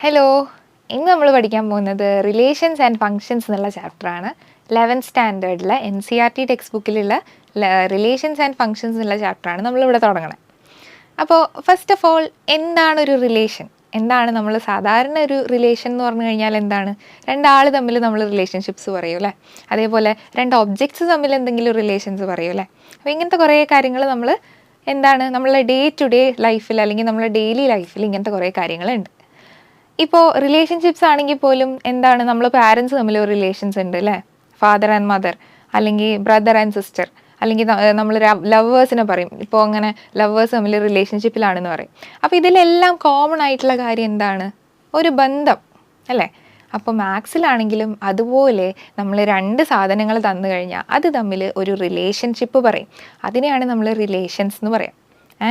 Hello, ഇന്ന് നമ്മൾ പഠിക്കാൻ പോകുന്നത് റിലേഷൻസ് ആൻഡ് ഫങ്ഷൻസ് എന്നുള്ള ചാപ്റ്ററാണ്. 11th സ്റ്റാൻഡേർഡിലെ NCERT ടെക്സ്റ്റ് ബുക്കിലുള്ള റിലേഷൻസ് ആൻഡ് ഫങ്ഷൻസ് എന്നുള്ള ചാപ്റ്ററാണ് നമ്മളിവിടെ തുടങ്ങണത്. അപ്പോൾ ഫസ്റ്റ് ഓഫ് ഓൾ എന്താണ് ഒരു റിലേഷൻ? എന്താണ് നമ്മൾ സാധാരണ ഒരു റിലേഷൻ എന്ന് പറഞ്ഞു കഴിഞ്ഞാൽ എന്താണ്? രണ്ടാൾ തമ്മിൽ നമ്മൾ റിലേഷൻഷിപ്സ് പറയും അല്ലേ? അതേപോലെ രണ്ട് ഒബ്ജക്ട്സ് തമ്മിൽ എന്തെങ്കിലും റിലേഷൻസ് പറയും അല്ലേ? അപ്പോൾ ഇങ്ങനത്തെ കുറേ കാര്യങ്ങൾ നമ്മൾ എന്താണ് നമ്മളെ ഡേ ടു ഡേ ലൈഫിൽ അല്ലെങ്കിൽ നമ്മളെ ഡെയിലി ലൈഫിൽ ഇങ്ങനത്തെ കുറേ കാര്യങ്ങളുണ്ട്. ഇപ്പോൾ റിലേഷൻഷിപ്സ് ആണെങ്കിൽ പോലും എന്താണ് നമ്മൾ പാരൻസ് തമ്മിൽ ഒരു റിലേഷൻസ് ഉണ്ട് അല്ലേ? ഫാദർ ആൻഡ് മദർ, അല്ലെങ്കിൽ ബ്രദർ ആൻഡ് സിസ്റ്റർ, അല്ലെങ്കിൽ നമ്മൾ ലവേഴ്സിനെ പറയും. ഇപ്പോൾ അങ്ങനെ ലവേഴ്സ് തമ്മിൽ റിലേഷൻഷിപ്പിലാണെന്ന് പറയും. അപ്പോൾ ഇതിലെല്ലാം കോമൺ ആയിട്ടുള്ള കാര്യം എന്താണ്? ഒരു ബന്ധം അല്ലേ? അപ്പോൾ മാത്സിലാണെങ്കിലും അതുപോലെ നമ്മൾ രണ്ട് സാധനങ്ങൾ തന്നു കഴിഞ്ഞാൽ അത് തമ്മിൽ ഒരു റിലേഷൻഷിപ്പ് പറയും. അതിനെയാണ് നമ്മൾ റിലേഷൻസ് എന്ന് പറയാം.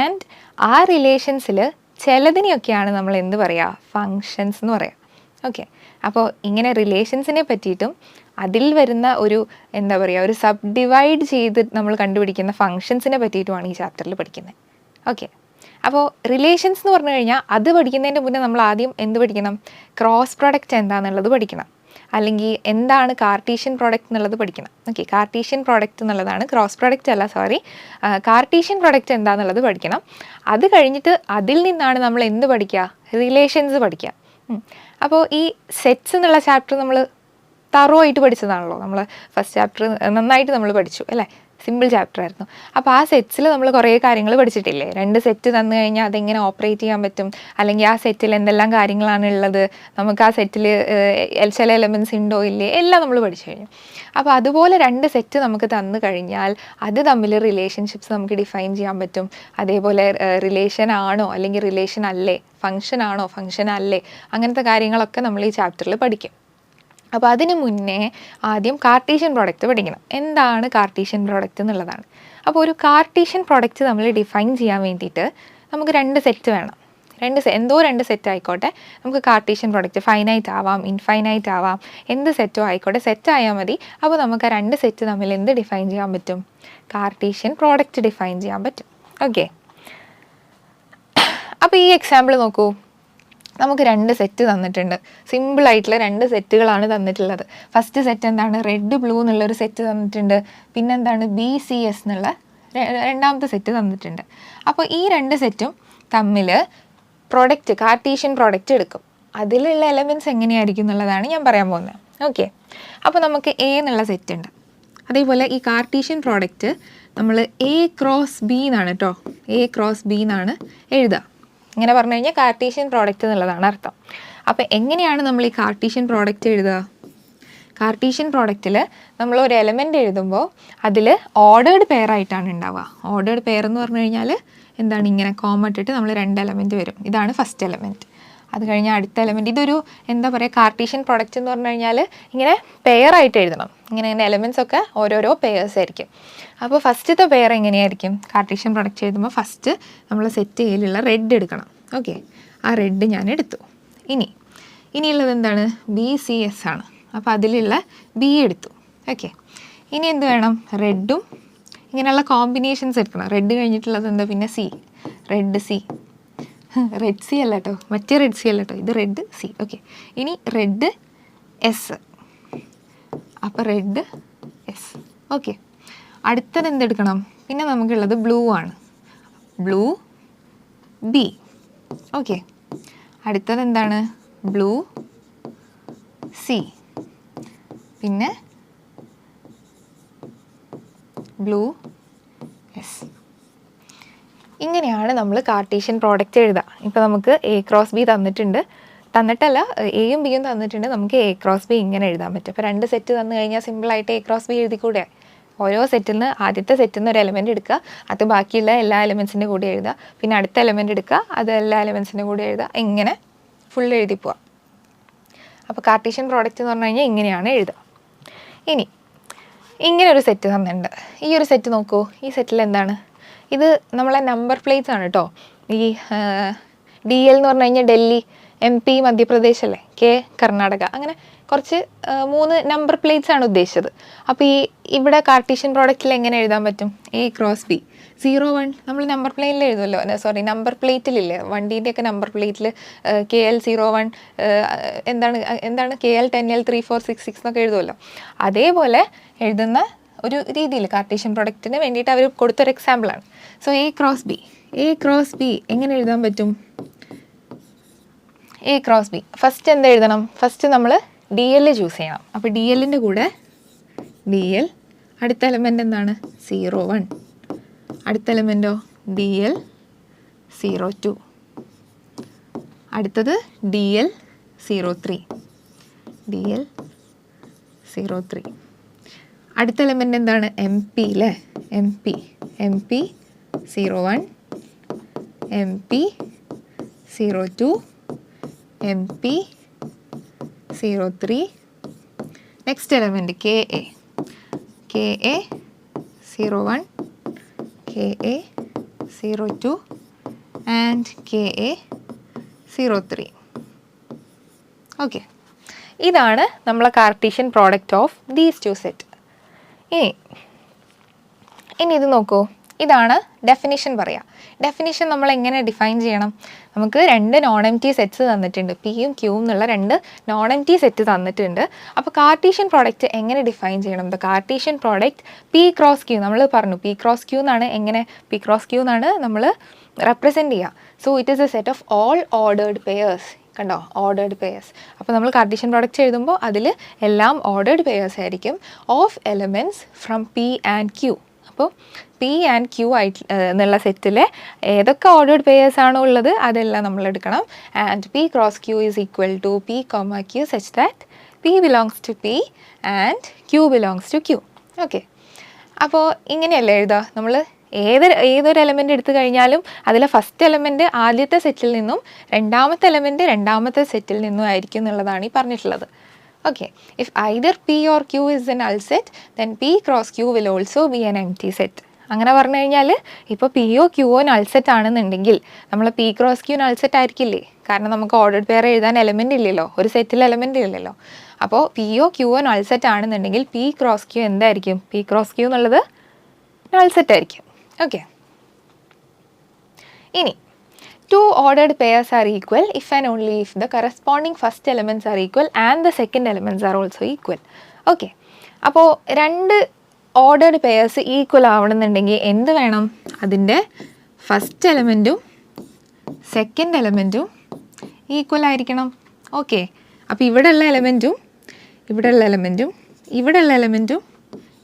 ആൻഡ് ആ റിലേഷൻസിൽ ചിലതിനെയൊക്കെയാണ് നമ്മൾ എന്ത് പറയുക? ഫങ്ഷൻസ് എന്ന് പറയാം. ഓക്കെ, അപ്പോൾ ഇങ്ങനെ റിലേഷൻസിനെ പറ്റിയിട്ടും അതിൽ വരുന്ന ഒരു എന്താ പറയുക ഒരു സബ് ഡിവൈഡ് ചെയ്ത് നമ്മൾ കണ്ടുപിടിക്കുന്ന ഫങ്ഷൻസിനെ പറ്റിയിട്ടുമാണ് ഈ ചാപ്റ്ററിൽ പഠിക്കുന്നത്. ഓക്കെ, അപ്പോൾ റിലേഷൻസ് എന്ന് പറഞ്ഞു കഴിഞ്ഞാൽ അത് പഠിക്കുന്നതിൻ്റെ മുന്നേ നമ്മൾ ആദ്യം എന്ത് പഠിക്കണം? ക്രോസ് പ്രൊഡക്റ്റ് എന്താണെന്നുള്ളത് പഠിക്കണം, അല്ലെങ്കിൽ എന്താണ് കാർട്ടീഷ്യൻ പ്രോഡക്റ്റ് എന്നുള്ളത് പഠിക്കണം. ഓക്കെ, കാർട്ടീഷ്യൻ പ്രോഡക്റ്റ് എന്നുള്ളതാണ്, ക്രോസ് പ്രൊഡക്റ്റ് അല്ല, സോറി. കാർട്ടീഷ്യൻ പ്രോഡക്റ്റ് എന്താണെന്നുള്ളത് പഠിക്കണം. അത് കഴിഞ്ഞിട്ട് അതിൽ നിന്നാണ് നമ്മൾ എന്ത് പഠിക്കുക? റിലേഷൻസ് പഠിക്കുക. അപ്പോൾ ഈ സെറ്റ്സ് എന്നുള്ള ചാപ്റ്റർ നമ്മൾ തറോ ആയിട്ട് പഠിച്ചതാണല്ലോ. നമ്മൾ ഫസ്റ്റ് ചാപ്റ്റർ നന്നായിട്ട് നമ്മൾ പഠിച്ചു അല്ലേ? സിമ്പിൾ ചാപ്റ്റർ ആയിരുന്നു. അപ്പോൾ ആ സെറ്റ്സിൽ നമ്മൾ കുറേ കാര്യങ്ങൾ പഠിച്ചിട്ടില്ലേ? രണ്ട് സെറ്റ് തന്നു കഴിഞ്ഞാൽ അതെങ്ങനെ ഓപ്പറേറ്റ് ചെയ്യാൻ പറ്റും, അല്ലെങ്കിൽ ആ സെറ്റിൽ എന്തെല്ലാം കാര്യങ്ങളാണ് ഉള്ളത്, നമുക്ക് ആ സെറ്റിൽ ചില എലമെൻറ്റ്സ് ഉണ്ടോ ഇല്ലേ, എല്ലാം നമ്മൾ പഠിച്ചു കഴിഞ്ഞു. അപ്പോൾ അതുപോലെ രണ്ട് സെറ്റ് നമുക്ക് തന്നു കഴിഞ്ഞാൽ അത് തമ്മിൽ റിലേഷൻഷിപ്സ് നമുക്ക് ഡിഫൈൻ ചെയ്യാൻ പറ്റും. അതേപോലെ റിലേഷൻ ആണോ അല്ലെങ്കിൽ റിലേഷൻ അല്ലേ, ഫങ്ഷൻ ആണോ ഫങ്ഷൻ അല്ലേ, അങ്ങനത്തെ കാര്യങ്ങളൊക്കെ നമ്മൾ ഈ ചാപ്റ്ററിൽ പഠിക്കും. അപ്പോൾ അതിന് മുന്നേ ആദ്യം കാർട്ടീഷ്യൻ പ്രോഡക്റ്റ് പഠിക്കണം. എന്താണ് കാർട്ടീഷ്യൻ പ്രോഡക്റ്റ് എന്നുള്ളതാണ്. അപ്പോൾ ഒരു കാർട്ടീഷ്യൻ പ്രോഡക്റ്റ് നമ്മൾ ഡിഫൈൻ ചെയ്യാൻ വേണ്ടിയിട്ട് നമുക്ക് രണ്ട് സെറ്റ് വേണം. രണ്ട് സെറ്റ് ആയിക്കോട്ടെ, നമുക്ക് കാർട്ടീഷ്യൻ പ്രോഡക്റ്റ് ഫൈനൈറ്റ് ആവാം, ഇൻഫൈനൈറ്റ് ആവാം, എന്ത് സെറ്റോ ആയിക്കോട്ടെ, സെറ്റ് ആയാൽ മതി. അപ്പോൾ നമുക്ക് ആ രണ്ട് സെറ്റ് തമ്മിൽ എന്ത് ഡിഫൈൻ ചെയ്യാൻ പറ്റും? കാർട്ടീഷ്യൻ പ്രോഡക്റ്റ് ഡിഫൈൻ ചെയ്യാൻ പറ്റും. ഓക്കെ, അപ്പോൾ ഈ എക്സാമ്പിൾ നോക്കൂ. നമുക്ക് രണ്ട് സെറ്റ് തന്നിട്ടുണ്ട്. സിമ്പിളായിട്ടുള്ള രണ്ട് സെറ്റുകളാണ് തന്നിട്ടുള്ളത്. ഫസ്റ്റ് സെറ്റ് എന്താണ്? റെഡ് ബ്ലൂ എന്നുള്ളൊരു സെറ്റ് തന്നിട്ടുണ്ട്. പിന്നെന്താണ്? BCS എന്നുള്ള രണ്ടാമത്തെ സെറ്റ് തന്നിട്ടുണ്ട്. അപ്പോൾ ഈ രണ്ട് സെറ്റും തമ്മിൽ പ്രൊഡക്റ്റ്, കാർട്ടീഷ്യൻ പ്രൊഡക്റ്റ് എടുക്കും. അതിലുള്ള എലമെൻറ്റ്സ് എങ്ങനെയായിരിക്കും എന്നുള്ളതാണ് ഞാൻ പറയാൻ പോകുന്നത്. ഓക്കെ, അപ്പോൾ നമുക്ക് A എന്നുള്ള സെറ്റ് ഉണ്ട്. അതേപോലെ ഈ കാർട്ടീഷ്യൻ പ്രോഡക്റ്റ് നമ്മൾ A ക്രോസ് B എന്നാണ് കേട്ടോ, A ക്രോസ് B എന്നാണ് എഴുതുക. ഇങ്ങനെ പറഞ്ഞു കഴിഞ്ഞാൽ കാർട്ടീഷ്യൻ പ്രോഡക്റ്റ് എന്നുള്ളതാണ് അർത്ഥം. അപ്പോൾ എങ്ങനെയാണ് നമ്മൾ ഈ കാർട്ടീഷ്യൻ പ്രോഡക്റ്റ് എഴുതുക? കാർട്ടീഷ്യൻ പ്രോഡക്റ്റിൽ നമ്മൾ ഒരു എലമെൻ്റ് എഴുതുമ്പോൾ അതിൽ ഓർഡേർഡ് പെയർ ആയിട്ടാണ് ഉണ്ടാവുക. ഓർഡേർഡ് പെയർ എന്ന് പറഞ്ഞു കഴിഞ്ഞാൽ എന്താണ്? ഇങ്ങനെ കോമ ഇട്ടിട്ട് നമ്മൾ രണ്ട് എലമെൻറ്റ് വരും. ഇതാണ് ഫസ്റ്റ് എലമെൻറ്റ്. അത് കഴിഞ്ഞാൽ അടുത്ത എലമെൻറ്റ്. ഇതൊരു എന്താ പറയുക, കാർട്ടീഷ്യൻ പ്രോഡക്റ്റ് എന്ന് പറഞ്ഞു കഴിഞ്ഞാൽ ഇങ്ങനെ പെയർ ആയിട്ട് എഴുതണം. ഇങ്ങനെ എലമെൻറ്റ്സ് ഒക്കെ ഓരോരോ പെയേഴ്സ് ആയിരിക്കും. അപ്പോൾ ഫസ്റ്റത്തെ പെയർ എങ്ങനെയായിരിക്കും? കാർട്ടീഷ്യൻ പ്രോഡക്റ്റ് എഴുതുമ്പോൾ ഫസ്റ്റ് നമ്മൾ സെറ്റ് ചെയ്യലുള്ള റെഡ് എടുക്കണം. ഓക്കെ, ആ റെഡ് ഞാൻ എടുത്തു. ഇനിയുള്ളത് എന്താണ്? BCS ആണ്. അപ്പോൾ അതിലുള്ള B എടുത്തു. ഓക്കെ, ഇനി എന്ത് വേണം? റെഡും ഇങ്ങനെയുള്ള കോമ്പിനേഷൻസ് എടുക്കണം. റെഡ് കഴിഞ്ഞിട്ടുള്ളത് എന്താ? പിന്നെ C, red C. Red C അല്ല കേട്ടോ, മറ്റേ റെഡ് C അല്ല കേട്ടോ, ഇത് റെഡ് C. ഓക്കെ, ഇനി റെഡ് S. അപ്പോൾ റെഡ് S. ഓക്കെ, അടുത്തത് എന്തെടുക്കണം? പിന്നെ നമുക്കുള്ളത് ബ്ലൂ ആണ്. Blue B. ഓക്കെ, അടുത്തത് എന്താണ്? Blue C. പിന്നെ ബ്ലൂ S. ഇങ്ങനെയാണ് നമ്മൾ കാർട്ടീഷ്യൻ പ്രോഡക്റ്റ് എഴുതുക. ഇപ്പോൾ നമുക്ക് A ക്രോസ് B തന്നിട്ടല്ല, Aയും Bയും തന്നിട്ടുണ്ട്. നമുക്ക് A ക്രോസ് B ഇങ്ങനെ എഴുതാൻ പറ്റും. അപ്പോൾ രണ്ട് സെറ്റ് തന്നു കഴിഞ്ഞാൽ സിമ്പിളായിട്ട് A ക്രോസ് B എഴുതിക്കൂടെ? ഓരോ സെറ്റിൽ നിന്ന് ആദ്യത്തെ സെറ്റിൽ നിന്ന് ഒരു എലമെൻറ്റ് എടുക്കുക, അത് ബാക്കിയുള്ള എല്ലാ എലമെൻറ്റ്സിൻ്റെ കൂടെ എഴുതുക. പിന്നെ അടുത്ത എലമെൻറ്റ് എടുക്കുക, അത് എല്ലാ എലമെൻറ്റ്സിൻ്റെ കൂടെ എഴുതുക. ഇങ്ങനെ ഫുൾ എഴുതി പോവാം. അപ്പോൾ കാർട്ടീഷ്യൻ പ്രോഡക്റ്റ് എന്ന് പറഞ്ഞു കഴിഞ്ഞാൽ ഇങ്ങനെയാണ് എഴുതുക. ഇനി ഇങ്ങനെ ഒരു സെറ്റ് തന്നിട്ടുണ്ട്. ഈ ഒരു സെറ്റ് നോക്കൂ. ഈ സെറ്റിൽ എന്താണ്? ഇത് നമ്മളെ നമ്പർ പ്ലേറ്റ്സ് ആണ് കേട്ടോ. ഈ DL എന്ന് പറഞ്ഞു കഴിഞ്ഞാൽ ഡൽഹി, MP മധ്യപ്രദേശ് അല്ലേ, K കർണാടക, അങ്ങനെ കുറച്ച് 3 നമ്പർ പ്ലേറ്റ്സ് ആണ് ഉദ്ദേശിച്ചത്. അപ്പോൾ ഇവിടെ കാർട്ടീഷ്യൻ പ്രോഡക്റ്റിൽ എങ്ങനെ എഴുതാൻ പറ്റും? A cross B. 01 നമ്മൾ നമ്പർ പ്ലേറ്റിൽ എഴുതുമല്ലോ, സോറി നമ്പർ പ്ലേറ്റിലില്ലേ വണ്ടീൻ്റെയൊക്കെ നമ്പർ പ്ലേറ്റിൽ KL01 എന്താണ് KL10L3466 എന്നൊക്കെ എഴുതുമല്ലോ. അതേപോലെ എഴുതുന്ന ഒരു രീതിയിൽ കാർട്ടീഷ്യൻ പ്രൊഡക്റ്റിന് വേണ്ടിയിട്ട് അവർ കൊടുത്തൊരു എക്സാമ്പിളാണ്. സോ A ക്രോസ് B എങ്ങനെ എഴുതാൻ പറ്റും? A ക്രോസ് B ഫസ്റ്റ് എന്ത് എഴുതണം? ഫസ്റ്റ് നമ്മൾ DL ചൂസ് ചെയ്യണം. അപ്പോൾ DLൻ്റെ കൂടെ DL, അടുത്ത എലമെൻ്റ് എന്താണ്? 01. അടുത്ത എലമെൻറ്റോ DL02. അടുത്തത് DL03. അടുത്ത എലമെൻ്റ് എന്താണ്? MP അല്ലേ? MP01, MP02, MP03. Next element KA01, KA02 and KA03. Okay, ഇതാണ് നമ്മളെ Cartesian product of these two set. ഇനി ഇത് നോക്കൂ, ഇതാണ് ഡെഫിനിഷൻ പറയാം. ഡെഫിനിഷൻ നമ്മൾ എങ്ങനെ ഡിഫൈൻ ചെയ്യണം? നമുക്ക് 2 നോൺ എം ടി സെറ്റ്സ് തന്നിട്ടുണ്ട്, പിയും ക്യൂവും എന്നുള്ള 2 നോൺ എം ടി സെറ്റ് തന്നിട്ടുണ്ട്. അപ്പോൾ കാർട്ടീഷ്യൻ പ്രോഡക്റ്റ് എങ്ങനെ ഡിഫൈൻ ചെയ്യണം? The Cartesian product P cross Q, നമ്മൾ പറഞ്ഞു P ക്രോസ് ക്യൂ എന്നാണ്. എങ്ങനെ P ക്രോസ് ക്യൂ എന്നാണ് നമ്മൾ റെപ്രസെൻറ്റ് ചെയ്യുക. So it is A set of all ordered pairs. കണ്ടോ, ഓർഡേർഡ് പെയേഴ്സ്. അപ്പോൾ നമ്മൾ കാർട്ടീഷ്യൻ പ്രോഡക്റ്റ് എഴുതുമ്പോൾ അതിൽ എല്ലാം ഓർഡേർഡ് പെയേഴ്സ് ആയിരിക്കും of elements from P and Q. അപ്പോൾ P ആൻഡ് Q ആയിട്ട് എന്നുള്ള സെറ്റിലെ ഏതൊക്കെ ഓർഡേർഡ് പെയേഴ്സ് ആണോ ഉള്ളത് അതെല്ലാം നമ്മൾ എടുക്കണം. And P cross Q is equal to P, Q such that P belongs to P and Q belongs to Q. Okay, അപ്പോൾ ഇങ്ങനെയല്ലേ എഴുതുക? നമ്മൾ ഏതൊരു എലമെൻ്റ് എടുത്തു കഴിഞ്ഞാലും അതിലെ ഫസ്റ്റ് എലമെൻറ്റ് ആദ്യത്തെ സെറ്റിൽ നിന്നും രണ്ടാമത്തെ എലമെൻറ്റ് രണ്ടാമത്തെ സെറ്റിൽ നിന്നും ആയിരിക്കും എന്നുള്ളതാണ് ഈ പറഞ്ഞിട്ടുള്ളത്. Okay, if either P or Q is an null set, then P cross Q will also be an empty set. അങ്ങനെ പറഞ്ഞു കഴിഞ്ഞാൽ ഇപ്പോൾ പിയോ ക്യൂയോ നൾ സെറ്റ് ആണെന്നുണ്ടെങ്കിൽ നമ്മൾ P cross Q null set ആയിരിക്കില്ലേ? കാരണം നമുക്ക് ഓർഡേർഡ് പെയർ എഴുതാൻ എലമെൻ്റ് ഇല്ലല്ലോ, ഒരു സെറ്റിൽ എലമെൻ്റ് ഇല്ലല്ലോ. അപ്പോൾ പിയോ ക്യൂയോ നൾ സെറ്റ് ആണെന്നുണ്ടെങ്കിൽ P ക്രോസ് Q എന്തായിരിക്കും? P ക്രോസ് Q എന്നുള്ളത് നൾ സെറ്റ് ആയിരിക്കും. ഓക്കെ, ഇനി 2 ordered pairs are equal if and only if the corresponding first elements are equal and the second elements are also equal. Okay, അപ്പോൾ 2 ordered pairs equal ആവണമെന്നുണ്ടെങ്കിൽ എന്ത് വേണം? അതിൻ്റെ first എലമെൻറ്റും second എലമെൻറ്റും equal ആയിരിക്കണം. Okay, അപ്പോൾ ഇവിടെയുള്ള എലമെൻറ്റും ഇവിടെയുള്ള എലമെൻറ്റും ഇവിടെയുള്ള എലമെൻറ്റും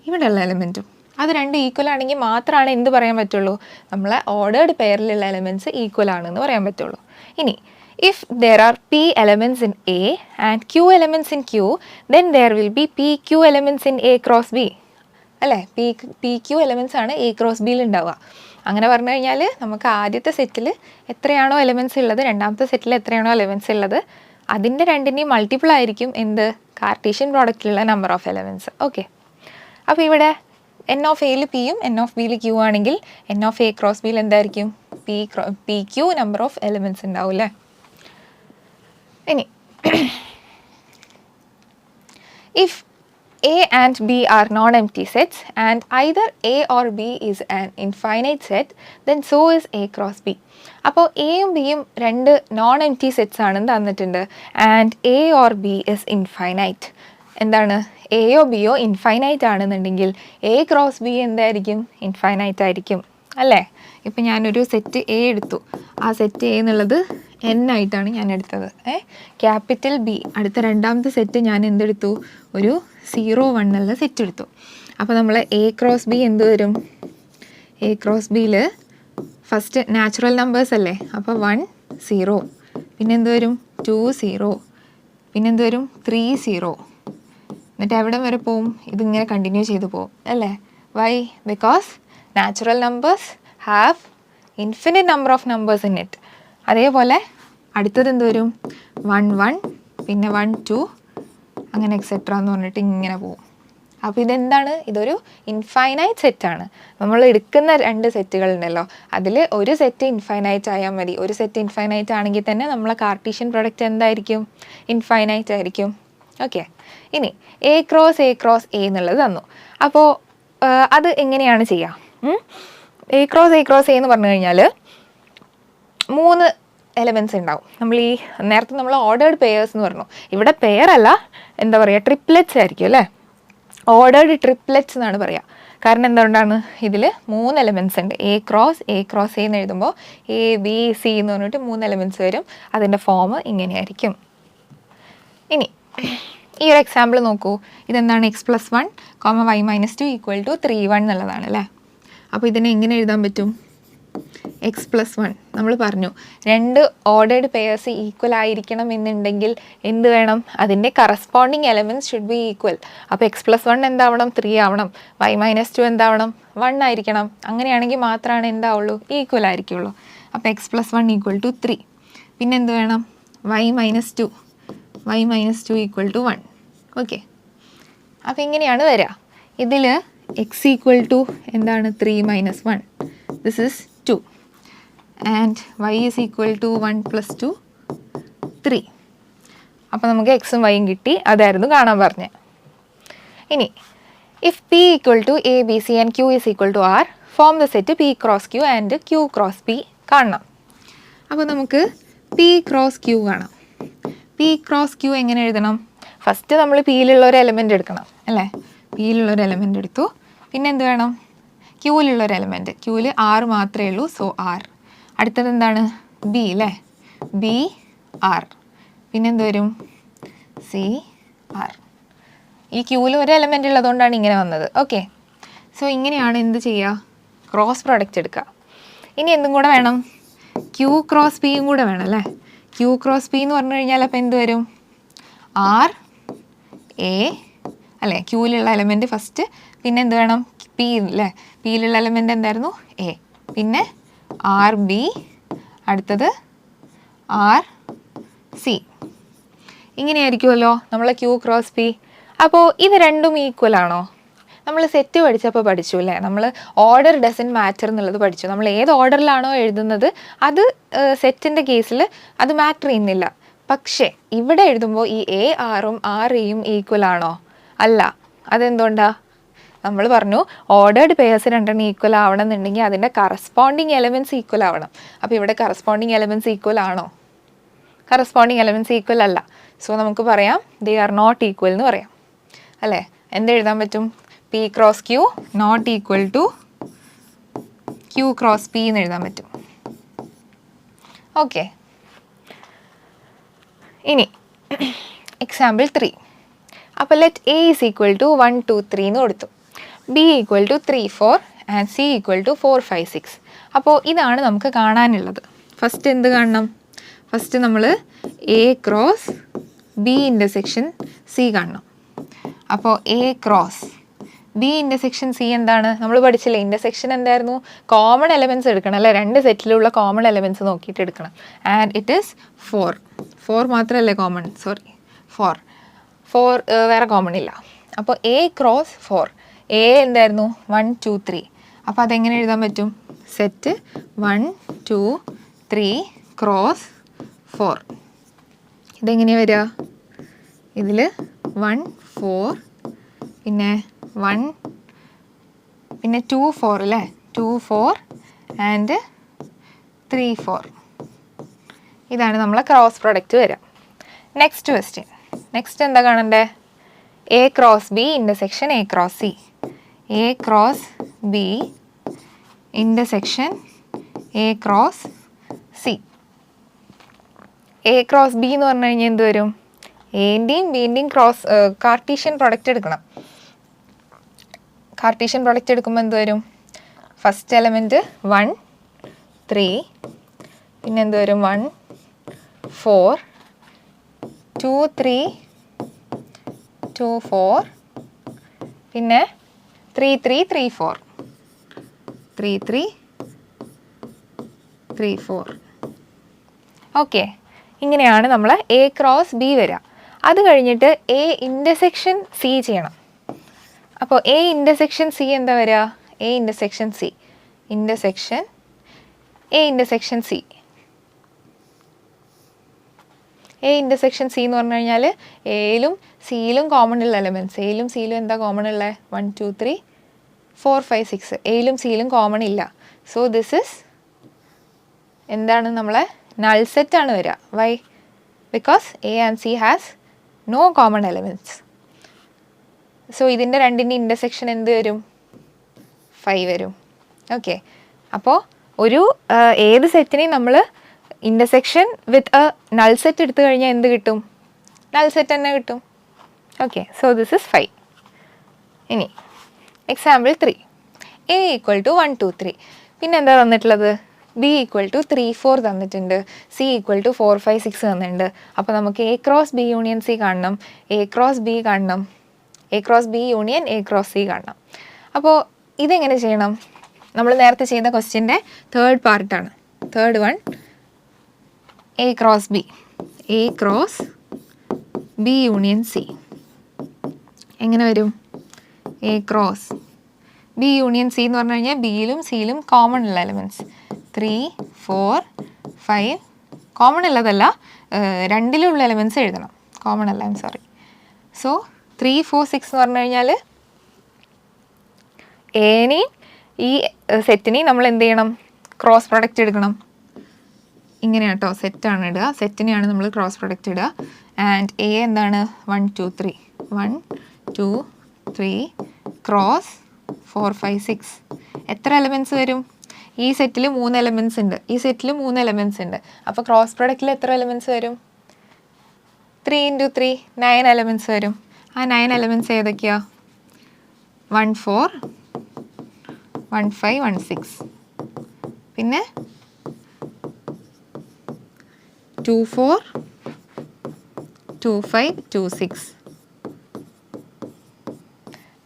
ഇവിടെയുള്ള എലമെൻറ്റും അത് 2 ഈക്വൽ ആണെങ്കിൽ മാത്രമാണ് എന്ത് പറയാൻ പറ്റുള്ളൂ? നമ്മളെ ഓർഡേർഡ് പെയറിലുള്ള എലമെൻറ്റ്സ് ഈക്വൽ ആണെന്ന് പറയാൻ പറ്റുള്ളൂ. ഇനി if there are P elements in A and Q elements in Q, then there will be PQ elements in A cross B. അല്ലേ? PQ എലമെൻറ്റ്സ് ആണ് A ക്രോസ് ബിയിൽ ഉണ്ടാവുക. അങ്ങനെ പറഞ്ഞു കഴിഞ്ഞാൽ നമുക്ക് ആദ്യത്തെ സെറ്റിൽ എത്രയാണോ എലമെൻറ്റ്സ് ഉള്ളത്, രണ്ടാമത്തെ സെറ്റിൽ എത്രയാണോ എലമെൻറ്റ്സ് ഉള്ളത്, അതിൻ്റെ രണ്ടിൻ്റെയും മൾട്ടിപ്പിൾ ആയിരിക്കും എന്ത്? കാർട്ടീഷ്യൻ പ്രോഡക്റ്റിലുള്ള നമ്പർ ഓഫ് എലമെൻറ്റ്സ്. ഓക്കെ, അപ്പോൾ ഇവിടെ N ഓഫ് എയിൽ പിയും N ഓഫ് ബിയിൽ ക്യൂ ആണെങ്കിൽ N ഓഫ് A ക്രോസ് ബിയിൽ എന്തായിരിക്കും? PQ നമ്പർ ഓഫ് എലമെൻറ്റ്സ് ഉണ്ടാവും അല്ലേ? ഇനി if A and B are non-empty sets and either A or B is an infinite set, then so is A cross B. അപ്പോൾ എയും ബിയും 2 non empty sets ആണെന്ന് തന്നിട്ടുണ്ട്. And A or B is infinite. എന്താണ്? എയോ ബിയോ infinite ആണെന്നുണ്ടെങ്കിൽ A cross B എന്തായിരിക്കും? Infinite ആയിരിക്കും അല്ലേ? ഇപ്പം ഞാനൊരു സെറ്റ് A എടുത്തു. ആ സെറ്റ് A എന്നുള്ളത് N ആയിട്ടാണ് ഞാൻ എടുത്തത്. Capital B. അടുത്ത രണ്ടാമത്തെ സെറ്റ് ഞാൻ എന്തെടുത്തു? ഒരു 01 എന്നുള്ള സെറ്റ് എടുത്തു. അപ്പോൾ നമ്മൾ A ക്രോസ് B എന്ത് വരും? A ക്രോസ് ബിയിൽ ഫസ്റ്റ് നാച്ചുറൽ നമ്പേഴ്സ് അല്ലേ? അപ്പോൾ 1 0, പിന്നെ എന്ത് വരും? 2 0, പിന്നെ എന്ത് വരും? 3 0. എന്നിട്ട് എവിടെ വരെ പോവും? ഇതിങ്ങനെ കണ്ടിന്യൂ ചെയ്ത് പോവും അല്ലേ? Why? Because natural numbers have infinite number of numbers in it. അതേപോലെ അടുത്തത് എന്ത് വരും? 1 1, പിന്നെ 1 2, അങ്ങനെ എക്സെട്ര എന്ന് പറഞ്ഞിട്ട് ഇങ്ങനെ പോവും. അപ്പോൾ ഇതെന്താണ്? ഇതൊരു ഇൻഫൈനൈറ്റ് സെറ്റാണ്. നമ്മൾ എടുക്കുന്ന 2 സെറ്റുകളുണ്ടല്ലോ, അതിൽ ഒരു സെറ്റ് ഇൻഫൈനൈറ്റ് ആയാൽ മതി. ഒരു സെറ്റ് ഇൻഫൈനൈറ്റ് ആണെങ്കിൽ തന്നെ നമ്മളെ കാർട്ടീഷ്യൻ പ്രോഡക്റ്റ് എന്തായിരിക്കും? ഇൻഫൈനൈറ്റ് ആയിരിക്കും. ഓക്കെ, ഇനി A ക്രോസ് A എന്നുള്ളത് തന്നു. അപ്പോൾ അത് എങ്ങനെയാണ് ചെയ്യുക? എ ക്രോസ് എ എന്ന് പറഞ്ഞു കഴിഞ്ഞാൽ 3 എലമെൻറ്റ്സ് ഉണ്ടാവും. നമ്മൾ ഈ നേരത്തെ നമ്മൾ ഓർഡേർഡ് പെയേഴ്സ് എന്ന് പറഞ്ഞു, ഇവിടെ പെയർ അല്ല, എന്താ പറയുക, ട്രിപ്ലെറ്റ്സ് ആയിരിക്കും അല്ലേ, ഓർഡേർഡ് ട്രിപ്ലെറ്റ്സ് എന്നാണ് പറയുക. കാരണം എന്തുകൊണ്ടാണ്, ഇതിൽ 3 എലമെൻറ്റ്സ് ഉണ്ട്. എ ക്രോസ് എ എന്ന് എഴുതുമ്പോൾ ABC എന്ന് പറഞ്ഞിട്ട് 3 എലമെൻറ്റ്സ് വരും. അതിൻ്റെ ഫോം ഇങ്ങനെയായിരിക്കും. ഇനി ഈ ഒരു എക്സാമ്പിൾ നോക്കൂ. ഇതെന്താണ്, x+1, y - 2 = 3, 1 എന്നുള്ളതാണ് അല്ലേ. അപ്പോൾ ഇതിനെ എങ്ങനെ എഴുതാൻ പറ്റും, x+1 നമ്മൾ പറഞ്ഞു 2 ഓർഡേർഡ് പെയേഴ്സ് ഈക്വൽ ആയിരിക്കണം എന്നുണ്ടെങ്കിൽ എന്ത് വേണം, അതിൻ്റെ corresponding elements should be equal. അപ്പോൾ x+1 എന്താവണം, 3 ആവണം. y - 2 എന്താവണം, 1 ആയിരിക്കണം. അങ്ങനെയാണെങ്കിൽ മാത്രമാണ് എന്താവുള്ളൂ, ഈക്വൽ ആയിരിക്കുള്ളൂ. അപ്പോൾ x+1 = 3. പിന്നെ എന്ത് വേണം, y - 2 = 1. ഓക്കെ, അപ്പോൾ ഇങ്ങനെയാണ് വരിക. ഇതിൽ x = എന്താണ്, 3 - 1, ദിസ് ഈസ് 2, ആൻഡ് y = 1 + 2, 3. അപ്പോൾ നമുക്ക് എക്സും വൈയും കിട്ടി. അതായിരുന്നു കാണാൻ പറഞ്ഞത്. ഇനി if p = a b c and q = r, form the set p × q and q × p കാണണം. അപ്പോൾ നമുക്ക് p × q കാണാം. p × q എങ്ങനെ എഴുതണം, ഫസ്റ്റ് നമ്മൾ പിയിലുള്ള ഒരു എലമെൻ്റ് എടുക്കണം അല്ലേ. പിയിലുള്ളൊരു എലമെൻ്റ് എടുത്തു. പിന്നെ എന്ത് വേണം, ക്യൂവിലുള്ളൊരു എലമെൻറ്റ്, ക്യൂവിൽ r മാത്രമേ ഉള്ളൂ, സോ r. അടുത്തത് എന്താണ്, ബി അല്ലേ, ബി ആർ. പിന്നെ എന്ത് വരും, സി ആർ. ഈ ക്യൂവിൽ ഒരു എലമെൻ്റ് ഉള്ളതുകൊണ്ടാണ് ഇങ്ങനെ വന്നത്. ഓക്കെ, സോ ഇങ്ങനെയാണ് എന്ത് ചെയ്യുക, ക്രോസ് പ്രോഡക്റ്റ് എടുക്കുക. ഇനി എന്തും കൂടെ വേണം, ക്യൂ ക്രോസ് പിയും കൂടെ വേണം അല്ലേ. ക്യൂ ക്രോസ് പി എന്ന് പറഞ്ഞു കഴിഞ്ഞാൽ അപ്പോൾ എന്ത് വരും, ആർ എ അല്ലേ, ക്യൂവിലുള്ള എലമെൻറ്റ് ഫസ്റ്റ്. പിന്നെ എന്ത് വേണം, പി അല്ലേ, പിയിലുള്ള എലമെൻ്റ് എന്തായിരുന്നു, എ. പിന്നെ ആർ ബി, അടുത്തത് ആർ സി. ഇങ്ങനെയായിരിക്കുമല്ലോ നമ്മളെ ക്യൂ ക്രോസ് പി. അപ്പോൾ ഇത് രണ്ടും ഈക്വൽ ആണോ, നമ്മൾ സെറ്റ് പഠിച്ചപ്പോൾ പഠിച്ചു അല്ലേ, നമ്മൾ ഓർഡർ ഡസൻറ്റ് മാറ്റർ എന്നുള്ളത് പഠിച്ചു. നമ്മൾ ഏത് ഓർഡറിലാണോ എഴുതുന്നത് അത് സെറ്റിൻ്റെ കേസിൽ അത് മാറ്റർ ചെയ്യുന്നില്ല. പക്ഷേ ഇവിടെ എഴുതുമ്പോൾ ഈ എ ആറും ആർ എയും ഈക്വൽ ആണോ, അല്ല. അതെന്തുകൊണ്ടാണ്, നമ്മൾ പറഞ്ഞു ഓർഡേർഡ് പെയേഴ്സ് രണ്ടെണ്ണം ഈക്വൽ ആവണം എന്നുണ്ടെങ്കിൽ അതിൻ്റെ കറസ്പോണ്ടിങ് എലമെൻറ്റ്സ് ഈക്വൽ ആവണം. അപ്പോൾ ഇവിടെ കറസ്പോണ്ടിങ് എലമെൻറ്റ്സ് ഈക്വൽ ആണോ, കറസ്പോണ്ടിങ് എലമെൻറ്റ്സ് ഈക്വൽ അല്ല. സോ നമുക്ക് പറയാം ദേ ആർ നോട്ട് ഈക്വൽ എന്ന് പറയാം അല്ലേ. എന്തെഴുതാൻ പറ്റും, p × q not equal to q × p എന്ന് എഴുതാൻ പറ്റും. ഓക്കെ, ഇനി എക്സാമ്പിൾ 3. അപ്പോൾ ലെറ്റ് a = 1 2 3 എന്ന് കൊടുത്തു, b = 3 4 ആൻഡ് c = 4 5 6. അപ്പോൾ ഇതാണ് നമുക്ക് കാണാനുള്ളത്. ഫസ്റ്റ് എന്ത് കാണണം, ഫസ്റ്റ് നമ്മൾ a × b ഇൻ്റർസെക്ഷൻ c കാണണം. അപ്പോൾ a × b ഇൻ്റർസെക്ഷൻ c എന്താണ്, നമ്മൾ പഠിച്ചില്ലേ, ഇൻ്റർസെക്ഷൻ എന്തായിരുന്നു, കോമൺ എലമെൻറ്റ്സ് എടുക്കണം അല്ലേ, രണ്ട് സെറ്റിലുള്ള കോമൺ എലമെൻറ്റ്സ് നോക്കിയിട്ട് എടുക്കണം. ആൻഡ് ഇറ്റ് ഈസ് 4 മാത്രമല്ലേ കോമൺ, സോറി 4 വേറെ കോമൺ ഇല്ല. അപ്പോൾ a × 4, a എന്തായിരുന്നു 1 2 3. അപ്പോൾ അതെങ്ങനെ എഴുതാൻ പറ്റും, സെറ്റ് 1 2 3 × 4. ഇതെങ്ങനെയാണ് വരിക, ഇതിൽ 1 4 പിന്നെ 1 പിന്നെ 2 4 അല്ലേ, 2 4 ആൻഡ് 3 4. ഇതാണ് നമ്മളെ ക്രോസ് പ്രോഡക്റ്റ് വരിക. നെക്സ്റ്റ് ക്വസ്റ്റ്യൻ, നെക്സ്റ്റ് എന്താ കാണണ്ടേ, a × b intersection a × c, a × b intersection a × c. a × b എന്ന് പറഞ്ഞു കഴിഞ്ഞാൽ എന്ത് വരും, എൻ്റെയും ബിൻ്റെയും കാർട്ടീഷ്യൻ പ്രൊഡക്റ്റ് എടുക്കണം. കാർട്ടീഷ്യൻ പ്രൊഡക്റ്റ് എടുക്കുമ്പോൾ എന്ത് വരും, ഫസ്റ്റ് എലമെൻറ്റ് 1 3, പിന്നെ എന്ത് വരും 1 4 2 3 2 4, പിന്നെ 3 3 3 4 3 3 3 4. ഓക്കെ, ഇങ്ങനെയാണ് നമ്മൾ a × b വരിക. അത് കഴിഞ്ഞിട്ട് a ഇൻ്റർസെക്ഷൻ c ചെയ്യണം. അപ്പോൾ a ഇൻ്റർസെക്ഷൻ c എന്താ വരിക, a intersection c intersection a intersection c. a intersection c എന്ന് പറഞ്ഞു കഴിഞ്ഞാൽ എയിലും സിയിലും കോമൺ ഉള്ള എലമെൻറ്റ്സ്, എയിലും സിയിലും എന്താ കോമൺ ഉള്ളത്, 1 2 3 4 5 6. എയിലും സിയിലും കോമൺ ഇല്ല, സോ ദിസ് ഇസ് എന്താണ് നമ്മളെ നൾ സെറ്റാണ് വരിക. Why? Because A and C has no common elements. So ഇതിൻ്റെ രണ്ടിൻ്റെ ഇൻ്റർസെക്ഷൻ എന്ത് വരും? 5 വരും. ഓക്കെ, അപ്പോൾ ഒരു ഏത് സെറ്റിനെയും നമ്മൾ intersection with a null set എടുത്തു കഴിഞ്ഞാൽ എന്ത് കിട്ടും? നൾ സെറ്റ് തന്നെ കിട്ടും. Okay, so this is 5. ഇനി എക്സാമ്പിൾ 3, A = 1 2 3. പിന്നെ എന്താ തന്നിട്ടുള്ളത്? B = 3 4 തന്നിട്ടുണ്ട്. C = 4 5 6 തന്നിട്ടുണ്ട്. അപ്പോൾ നമുക്ക് A × B യൂണിയൻ C കാണണം, A × B കാണണം, A × B union A × C കാണണം. അപ്പോൾ ഇതെങ്ങനെ ചെയ്യണം? നമ്മൾ നേരത്തെ ചെയ്ത ക്വസ്റ്റ്യൻ്റെ തേർഡ് പാർട്ടാണ്. Third one, A × B, A × B union C എങ്ങനെ വരും? A × B യൂണിയൻ C എന്ന് പറഞ്ഞു കഴിഞ്ഞാൽ ബിയിലും സിയിലും കോമൺ ഉള്ള എലിമെൻറ്റ്സ് 3 4 5 കോമൺ ഉള്ളതല്ല, രണ്ടിലുള്ള എലിമെൻറ്റ്സ് എഴുതണം, കോമൺ അല്ല, സോറി. സോ 3 4 6 എന്ന് പറഞ്ഞു കഴിഞ്ഞാൽ ഏനെയും ഈ സെറ്റിനെയും നമ്മൾ എന്ത് ചെയ്യണം? ക്രോസ് പ്രൊഡക്റ്റ് എടുക്കണം. ഇങ്ങനെയാണ് കേട്ടോ, സെറ്റാണ് ഇടുക, സെറ്റിനെയാണ് നമ്മൾ ക്രോസ് പ്രൊഡക്റ്റ് ഇടുക. ആൻഡ് എ എന്താണ്? 1 2 3 1 2 3 ക്രോസ് 4 5 6. എത്ര എലമെൻറ്റ്സ് വരും? ഈ സെറ്റിൽ 3 എലമെൻറ്റ്സ് ഉണ്ട്, ഈ സെറ്റിൽ 3 എലമെൻറ്റ്സ് ഉണ്ട്. അപ്പോൾ ക്രോസ് പ്രൊഡക്റ്റിൽ എത്ര എലമെൻറ്റ്സ് വരും? 3 × 3 9 എലമെൻറ്റ്സ് വരും. ആ 9 എലമെൻറ്റ്സ് ഏതൊക്കെയാ? 1 4 1 5 1 6, പിന്നെ 2 4 2 5 2 6,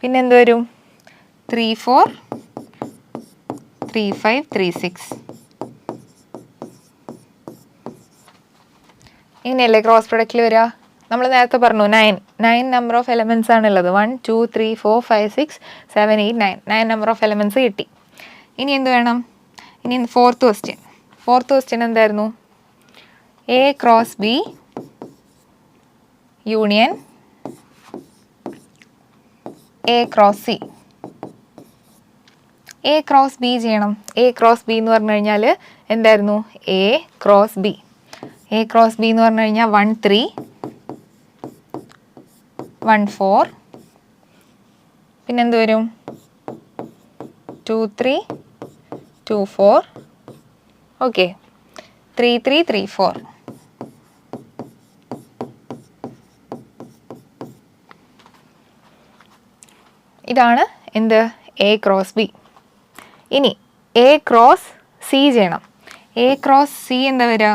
പിന്നെ എന്ത് വരും? 3 4 3 5 3 6. ഇങ്ങനെയല്ലേ ക്രോസ് പ്രൊഡക്റ്റിൽ വരിക? നമ്മൾ നേരത്തെ പറഞ്ഞു 9 നമ്പർ ഓഫ് എലമെൻറ്റ്സ് ആണുള്ളത്. 1 2 3 4 5 6 7 8 9 നമ്പർ ഓഫ് എലമെൻറ്റ്സ് കിട്ടി. ഇനി എന്ത് വേണം? ഇനി ഫോർത്ത് ക്വസ്റ്റ്യൻ എന്തായിരുന്നു? A × B union A × C. A × B ചെയ്യണം. A × B എന്ന് പറഞ്ഞു കഴിഞ്ഞാൽ എന്തായിരുന്നു? A × B. A × B എന്ന് പറഞ്ഞു കഴിഞ്ഞാൽ 1 3 1 4, പിന്നെ എന്ത് വരും? 2 3 2 4, ഓക്കെ, 3 3 3 4. ഇതാണ് എന്ത്? A × B. ഇനി A × C ചെയ്യണം. A × C എന്താ വരിക?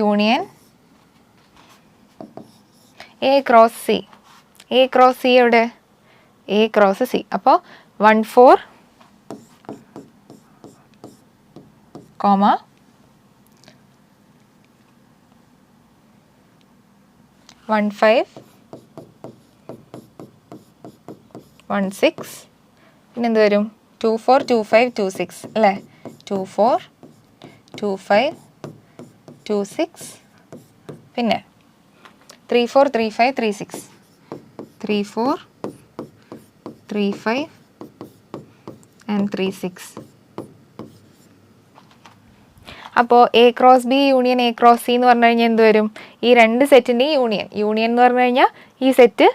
Union A × C. A × C എവിടെ? A × C. അപ്പോൾ 1 4 കോമ 1 5 1 6, പിന്നെ എന്ത് വരും? 2 4 2 5 2 6 അല്ലേ? 2 4 2 5 2 6, പിന്നെ 3 4 3 5 3 6 3 4 3 5 and 3 6. അപ്പോൾ A × B union A × C എന്ന് പറഞ്ഞു കഴിഞ്ഞാൽ എന്ത് വരും? ഈ രണ്ട് സെറ്റിൻ്റെയും യൂണിയൻ എന്ന് പറഞ്ഞു കഴിഞ്ഞാൽ ഈ സെറ്റ്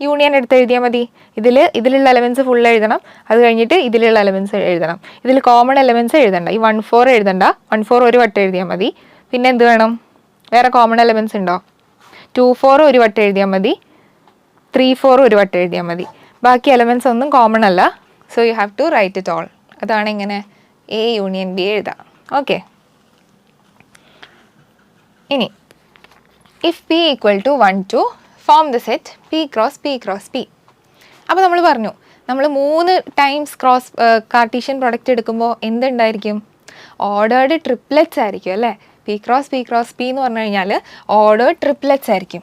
യൂണിയൻ എടുത്ത് എഴുതിയാൽ മതി. ഇതിലുള്ള എലമെൻറ്റ്സ് ഫുൾ എഴുതണം, അത് കഴിഞ്ഞിട്ട് ഇതിലുള്ള എലമെൻറ്റ്സ് എഴുതണം. ഇതിൽ കോമൺ എലമെൻറ്റ്സ് എഴുതണ്ട. ഈ 1 4 എഴുതണ്ട, 1 4 ഒരു വട്ടം എഴുതിയാൽ മതി. പിന്നെ എന്ത് വേണം? വേറെ കോമൺ എലമെൻറ്റ്സ് ഉണ്ടോ? 2 4 ഒരു വട്ടം എഴുതിയാൽ മതി, 3 4 ഒരു വട്ടം എഴുതിയാൽ മതി. ബാക്കി എലമെൻറ്റ്സ് ഒന്നും കോമൺ അല്ല. So you have to write it all. അതാണ് ഇങ്ങനെ A യൂണിയൻ B എഴുതാം. ഓക്കെ, ഇനി if P = 1 2 form the set P × P × P. അപ്പോൾ നമ്മൾ പറഞ്ഞു, നമ്മൾ 3 ടൈംസ് കാർട്ടീഷ്യൻ പ്രൊഡക്റ്റ് എടുക്കുമ്പോൾ എന്തുണ്ടായിരിക്കും? ഓർഡേർഡ് ട്രിപ്ലെറ്റ്സ് ആയിരിക്കും അല്ലേ? P × P × P എന്ന് പറഞ്ഞു കഴിഞ്ഞാൽ ഓർഡേർഡ് ട്രിപ്ലെറ്റ്സ് ആയിരിക്കും.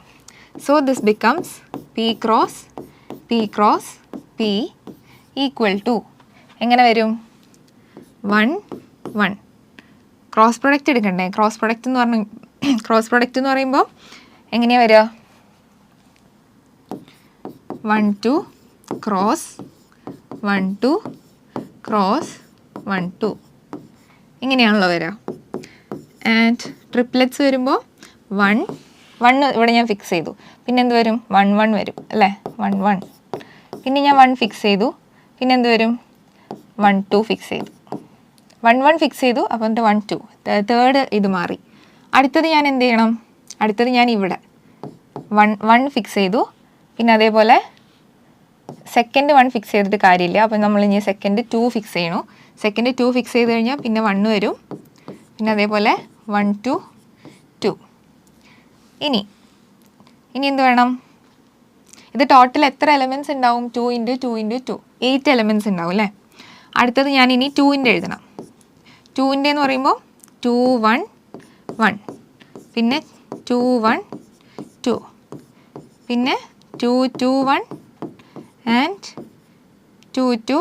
So this becomes P × P × P = എങ്ങനെ വരും? 1 1. ക്രോസ് പ്രൊഡക്റ്റ് എടുക്കണ്ടേ? ക്രോസ് പ്രൊഡക്റ്റ് എന്ന് പറയുമ്പോൾ എങ്ങനെയാണ് വരിക? 1 2 ക്രോസ് 1 2 ക്രോസ് 1 2 ഇങ്ങനെയാണല്ലോ വരിക. ആൻഡ് ട്രിപ്ലെറ്റ്സ് വരുമ്പോൾ 1 1 ഇവിടെ ഞാൻ ഫിക്സ് ചെയ്തു. പിന്നെ എന്ത് വരും? 1 1 വരും അല്ലേ? 1 1. പിന്നെ ഞാൻ 1 ഫിക്സ് ചെയ്തു. പിന്നെ എന്ത് വരും? 1 2 ഫിക്സ് ചെയ്തു. 1 1 ഫിക്സ് ചെയ്തു. അപ്പോൾ എന്നിട്ട് 1 2 തേർഡ് ഇത് മാറി. അടുത്തത് ഞാൻ എന്ത് ചെയ്യണം? അടുത്തത് ഞാൻ ഇവിടെ 1 1 ഫിക്സ് ചെയ്തു. പിന്നെ അതേപോലെ സെക്കൻഡ് 1 ഫിക്സ് ചെയ്തിട്ട് കാര്യമില്ല. അപ്പോൾ നമ്മൾ ഇനി സെക്കൻഡ് 2 ഫിക്സ് ചെയ്യണു. സെക്കൻഡ് 2 ഫിക്സ് ചെയ്ത് കഴിഞ്ഞാൽ പിന്നെ 1 വരും. പിന്നെ അതേപോലെ 1 2 2. ഇനി എന്ത് വേണം? ഇത് ടോട്ടൽ എത്ര എലമെൻറ്റ്സ് ഉണ്ടാവും? 2 × 2 × 2 8 എലമെൻറ്റ്സ് ഉണ്ടാവും അല്ലേ? അടുത്തത് ഞാൻ ഇനി 2ൻ്റെ എഴുതണം. 2ൻ്റെ എന്ന് പറയുമ്പോൾ 2 1 1, പിന്നെ 2 1 2, പിന്നെ 2 2 1 ആൻഡ് 2 2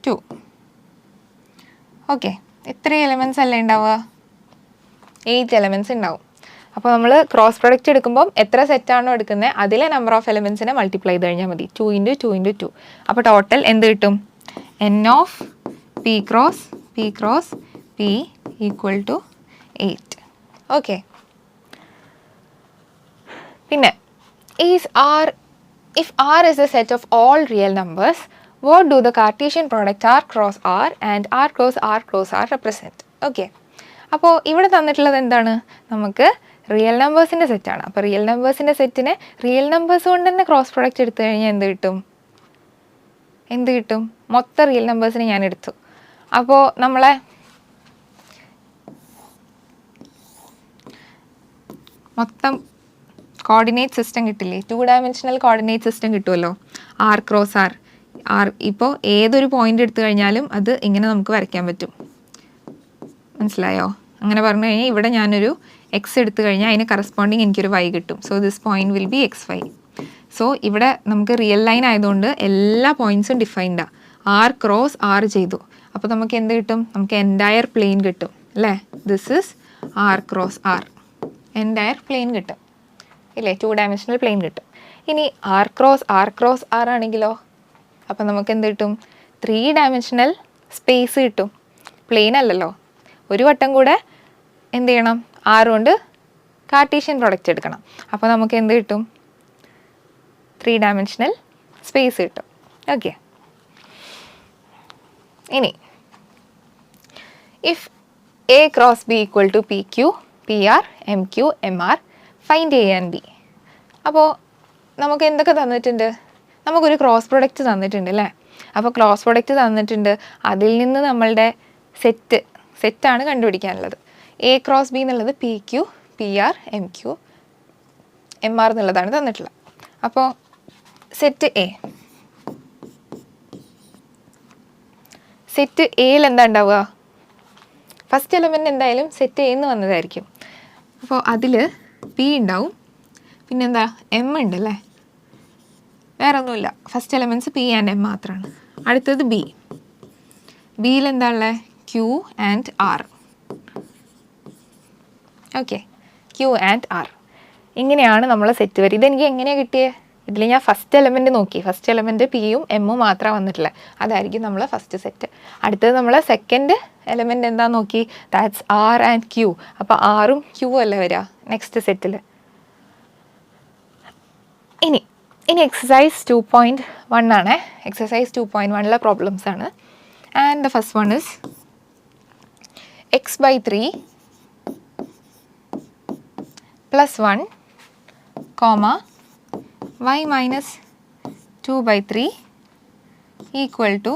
2. ഓക്കെ, എത്ര എലമെൻറ്റ്സ് അല്ലേ ഉണ്ടാവുക? 8 എലമെൻറ്റ്സ് ഉണ്ടാവും. അപ്പോൾ നമ്മൾ ക്രോസ് പ്രൊഡക്റ്റ് എടുക്കുമ്പോൾ എത്ര സെറ്റാണോ എടുക്കുന്നത് അതിലെ നമ്പർ ഓഫ് എലമെൻറ്റ്സിനെ മൾട്ടിപ്ലൈ ചെയ്ത് കഴിഞ്ഞാൽ മതി. 2 × 2 × 2. അപ്പോൾ ടോട്ടൽ എന്ത് കിട്ടും? n of p cross p equal to 8. Okay, പിന്നെ if R is a set of all real numbers, what do the Cartesian product R cross R and R cross R cross R represent? Okay, അപ്പോൾ ഇവിടെ തന്നിട്ടുള്ളത് എന്താണ്? നമുക്ക് real നമ്പേഴ്സിൻ്റെ സെറ്റാണ്. അപ്പോൾ real നമ്പേഴ്സിൻ്റെ സെറ്റിനെ real numbers കൊണ്ട് തന്നെ ക്രോസ് പ്രൊഡക്റ്റ് എടുത്തു കഴിഞ്ഞാൽ എന്ത് കിട്ടും? മൊത്തം റിയൽ നമ്പേഴ്സിനെ ഞാൻ എടുത്തു. അപ്പോൾ നമ്മളെ മൊത്തം കോർഡിനേറ്റ് സിസ്റ്റം കിട്ടില്ലേ? 2 ഡയമെൻഷണൽ കോർഡിനേറ്റ് സിസ്റ്റം കിട്ടുമല്ലോ. R cross R. ഇപ്പോൾ ഏതൊരു പോയിന്റ് എടുത്തു കഴിഞ്ഞാലും അത് ഇങ്ങനെ നമുക്ക് വരയ്ക്കാൻ പറ്റും. മനസ്സിലായോ? അങ്ങനെ പറഞ്ഞു കഴിഞ്ഞാൽ ഇവിടെ ഞാനൊരു x എടുത്തു കഴിഞ്ഞാൽ അതിന് കറസ്പോണ്ടിങ് എനിക്കൊരു y കിട്ടും. So this point will be xy. So ഇവിടെ നമുക്ക് റിയൽ ലൈൻ ആയതുകൊണ്ട് എല്ലാ പോയിൻറ്റ്സും ഡിഫൈൻഡാണ്. R ക്രോസ് R ചെയ്തു. അപ്പോൾ നമുക്ക് എന്ത് കിട്ടും? നമുക്ക് എൻറ്റയർ പ്ലെയിൻ കിട്ടും അല്ലേ? This is R cross R. Entire plane കിട്ടും ഇല്ലേ? 2 ഡയമെൻഷണൽ പ്ലെയിൻ കിട്ടും. ഇനി R ക്രോസ് R ആണെങ്കിലോ? അപ്പോൾ നമുക്ക് എന്ത് കിട്ടും? 3 ഡയമെൻഷണൽ സ്പേസ് കിട്ടും. പ്ലെയിൻ അല്ലല്ലോ. ഒരു വട്ടം കൂടെ എന്ത് ചെയ്യണം? R കൊണ്ട് കാർട്ടീഷ്യൻ പ്രൊഡക്റ്റ് എടുക്കണം. അപ്പോൾ നമുക്ക് എന്ത് കിട്ടും? 3 ഡയമെൻഷണൽ സ്പേസ് കിട്ടും. ഓക്കെ, ഇനി if A cross B equal to PQ PR MQ MR find A and B. അപ്പോൾ നമുക്ക് എന്തൊക്കെ തന്നിട്ടുണ്ട്? നമുക്കൊരു ക്രോസ് പ്രൊഡക്റ്റ് തന്നിട്ടുണ്ട് അല്ലേ? അപ്പോൾ ക്രോസ് പ്രൊഡക്റ്റ് തന്നിട്ടുണ്ട്. അതിൽ നിന്ന് നമ്മളുടെ സെറ്റാണ് കണ്ടുപിടിക്കാനുള്ളത്. A ക്രോസ് B എന്നുള്ളത് PQ PR MQ MR എന്നുള്ളതാണ് തന്നിട്ടുള്ളത്. അപ്പോൾ സെറ്റ് എയിൽ എന്താ ഉണ്ടാവുക? ഫസ്റ്റ് എലമെൻറ്റ് എന്തായാലും സെറ്റ് എന്ന് വന്നതായിരിക്കും. അപ്പോൾ അതിൽ P ഉണ്ടാവും, പിന്നെന്താ M ഉണ്ട് അല്ലേ? വേറെ ഒന്നുമില്ല. First elements P and M മാത്രമാണ്. അടുത്തത് ബിയിൽ എന്താ ഉള്ളത്? Q and R. Okay, Q and R. ഇങ്ങനെയാണ് നമ്മളെ സെറ്റ് വരിക. ഇതെനിക്ക് എങ്ങനെയാണ് കിട്ടിയത്? ഇതിൽ ഞാൻ ഫസ്റ്റ് എലമെൻറ്റ് നോക്കി. ഫസ്റ്റ് എലമെൻറ്റ് Pയും Mഉം മാത്രമാണ് വന്നിട്ടുള്ളത്. അതായിരിക്കും നമ്മൾ ഫസ്റ്റ് സെറ്റ്. അടുത്തത് നമ്മൾ സെക്കൻഡ് എലമെൻറ്റ് എന്താ നോക്കി? That's R and Q. അപ്പോൾ Rഉം Q അല്ലേ വരിക നെക്സ്റ്റ് സെറ്റിൽ. ഇനി എക്സസൈസ് 2.1 ആണ്. എക്സസൈസ് 2.1 പ്രോബ്ലംസ് ആണ്. And the first one is x/3 + 1, y - 2/3 equal to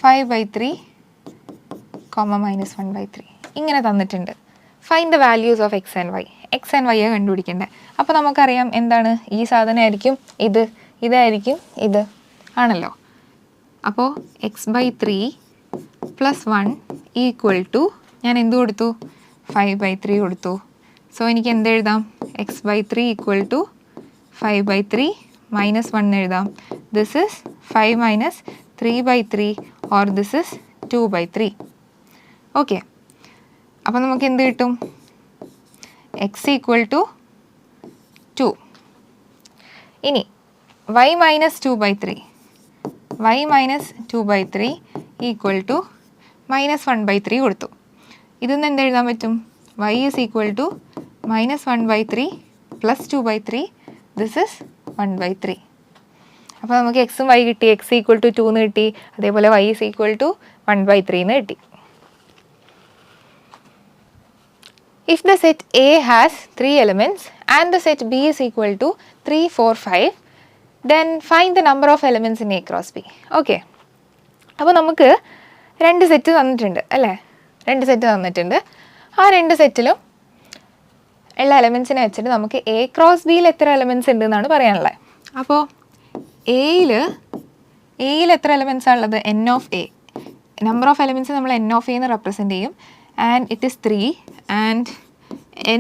5/3, -1/3 ഇങ്ങനെ തന്നിട്ടുണ്ട്. Find the values of X and Y. X and Y കണ്ടുപിടിക്കേണ്ടത്. അപ്പോൾ നമുക്കറിയാം എന്താണ് ഈ സാധനമായിരിക്കും ഇതായിരിക്കും ഇത് ആണല്ലോ. അപ്പോൾ x/3 + 1 ഈക്വൽ ടു ഞാൻ എന്ത് കൊടുത്തു? 5/3 കൊടുത്തു. സോ എനിക്ക് എന്ത് എഴുതാം? x/3 ഈക്വൽ ടു 5/3 -1 എഴുതാം. This is 5 - 3/3 or this is 2/3. Okay, അപ്പോൾ നമുക്ക് എന്ത് കിട്ടും? x equal to 2. ഇനി y - 2/3 y minus 2/3 equal to -1/3 കൊടുത്തു. ഇതൊന്ന് എന്ത് എഴുതാൻ പറ്റും? y is equal to -1/3 plus 2/3. This is 1/3. അപ്പോൾ നമുക്ക് എക്സും വൈ കിട്ടി. എക്സ് ഈക്വൽ ടു 2 എന്ന് കിട്ടി. അതേപോലെ y ഈസ് ഈക്വൽ ടു 1/3 എന്ന് കിട്ടി. If the set A has 3 elements and the set B is equal to 3, 4, 5, then find the number of elements in A cross B. Okay, അപ്പോൾ നമുക്ക് 2 set തന്നിട്ടുണ്ട് അല്ലേ? 2 set തന്നിട്ടുണ്ട്. ആ 2 സെറ്റിലും ഉള്ള എലമെൻസിനെ വെച്ചിട്ട് നമുക്ക് എ ക്രോസ് ബിയിൽ എത്ര എലമെൻറ്റ്സ് ഉണ്ട് എന്നാണ് പറയാനുള്ളത്. അപ്പോൾ എയിൽ എത്ര എലമെൻറ്റ്സാണ് ഉള്ളത്? N of A. Number of elements നമ്മൾ എൻ ഓഫ് എ എന്ന് റെപ്രസെൻറ്റ് ചെയ്യും. And it is 3, and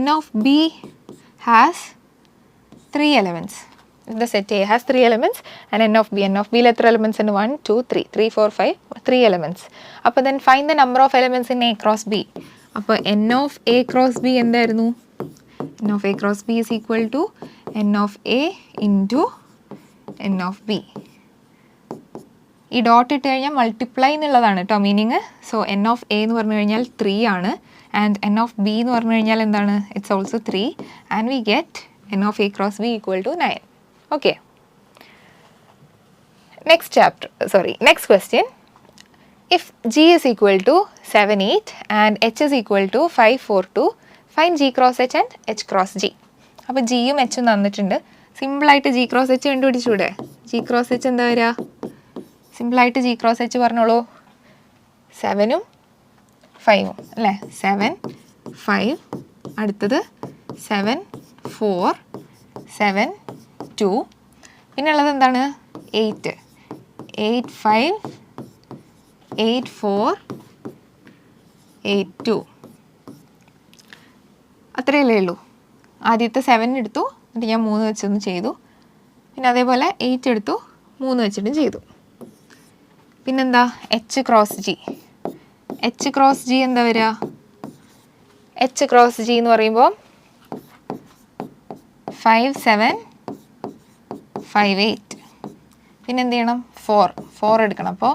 n of b has 3 elements. The set A has 3 elements and n of b യിൽ എത്ര elements ഉണ്ട്? 1, 2, 3, 3, 4, 5, 3 elements. അപ്പോൾ then find the number of elements in A cross B. അപ്പോൾ n of A cross B എന്തായിരുന്നു? n of A cross B is equal to n of A into n of B. ഈ dot ഇട്ട് കഴിഞ്ഞാൽ multiply എന്നുള്ളതാണ് കേട്ടോ meaning. So N of A എന്ന് പറഞ്ഞു കഴിഞ്ഞാൽ 3 ആണ്, ആൻഡ് എൻ ഓഫ് ബി എന്ന് പറഞ്ഞു കഴിഞ്ഞാൽ എന്താണ്? It's also 3, and we get N of A cross B equal to 9. Okay, next question. If G is equal to 7, 8 and H is equal to 5, 4, 2, fine G cross H and H cross G. അപ്പോൾ ജിയും എച്ചും തന്നിട്ടുണ്ട്. സിമ്പിളായിട്ട് G cross H കണ്ടുപിടിച്ചൂടെ? G cross H എന്താ വരിക? സിമ്പിളായിട്ട് G cross H പറഞ്ഞോളൂ. 7ഉം 5ഉം അല്ലേ? 7, 5, അടുത്തത് 7, 4, 7, 2, പിന്നെ ഉള്ളത് എന്താണ്? 8, 8, 5, 8, 4, 8, 2. അത്രയല്ലേ ഉള്ളൂ. ആദ്യത്തെ 7 എടുത്തു, എന്നിട്ട് ഞാൻ 3 വെച്ചൊന്ന് ചെയ്തു. പിന്നെ അതേപോലെ 8 എടുത്തു, 3 വെച്ചിട്ടും ചെയ്തു. പിന്നെന്താ? H cross G. H cross G എന്താ വരിക? എച്ച് ക്രോസ് ജി എന്ന് പറയുമ്പോൾ 5, 7, 5, 8. പിന്നെ എന്ത് ചെയ്യണം? 4 എടുക്കണം. അപ്പോൾ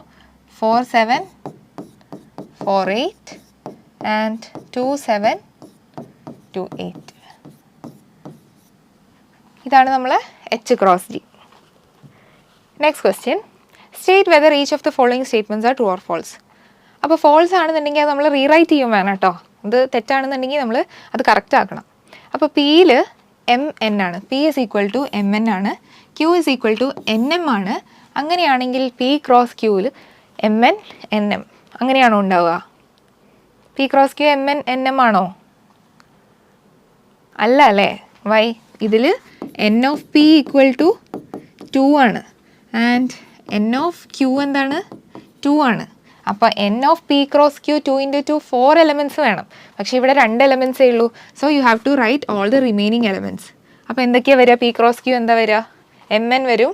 4, 7, 4, 8 ആൻഡ് 2, 7, 2, 8. ഇതാണ് നമ്മൾ H cross G. Next question. State whether each of the following statements are true or false. അപ്പോൾ ഫോൾസ് ആണെന്നുണ്ടെങ്കിൽ അത് നമ്മൾ റീറൈറ്റ് ചെയ്യും വേണം കേട്ടോ. ഇത് തെറ്റാണെന്നുണ്ടെങ്കിൽ നമ്മൾ അത് കറക്റ്റ് ആക്കണം. അപ്പോൾ പിയിൽ എം എൻ ആണ്. P is equal to M N ആണ്. Q is equal to N M ആണ്. അങ്ങനെയാണെങ്കിൽ പി ക്രോസ് ക്യൂവിൽ എം എൻ എൻ എം അങ്ങനെയാണോ ഉണ്ടാവുക? P cross Q M N N M ആണോ? അല്ല അല്ലേ? വൈ? ഇതിൽ N of P equal to 2 ആണ്, ആൻഡ് എൻ ഓഫ് ക്യൂ എന്താണ്? 2 ആണ്. അപ്പോൾ n of P cross Q 2 × 2 4 elements വേണം. പക്ഷേ ഇവിടെ 2 എലമെൻറ്റ്സേ ഉള്ളൂ. So you have to write all the remaining elements. അപ്പോൾ എന്തൊക്കെയാണ് വരിക? പി ക്രോസ് ക്യൂ എന്താ വരിക? എം എൻ വരും,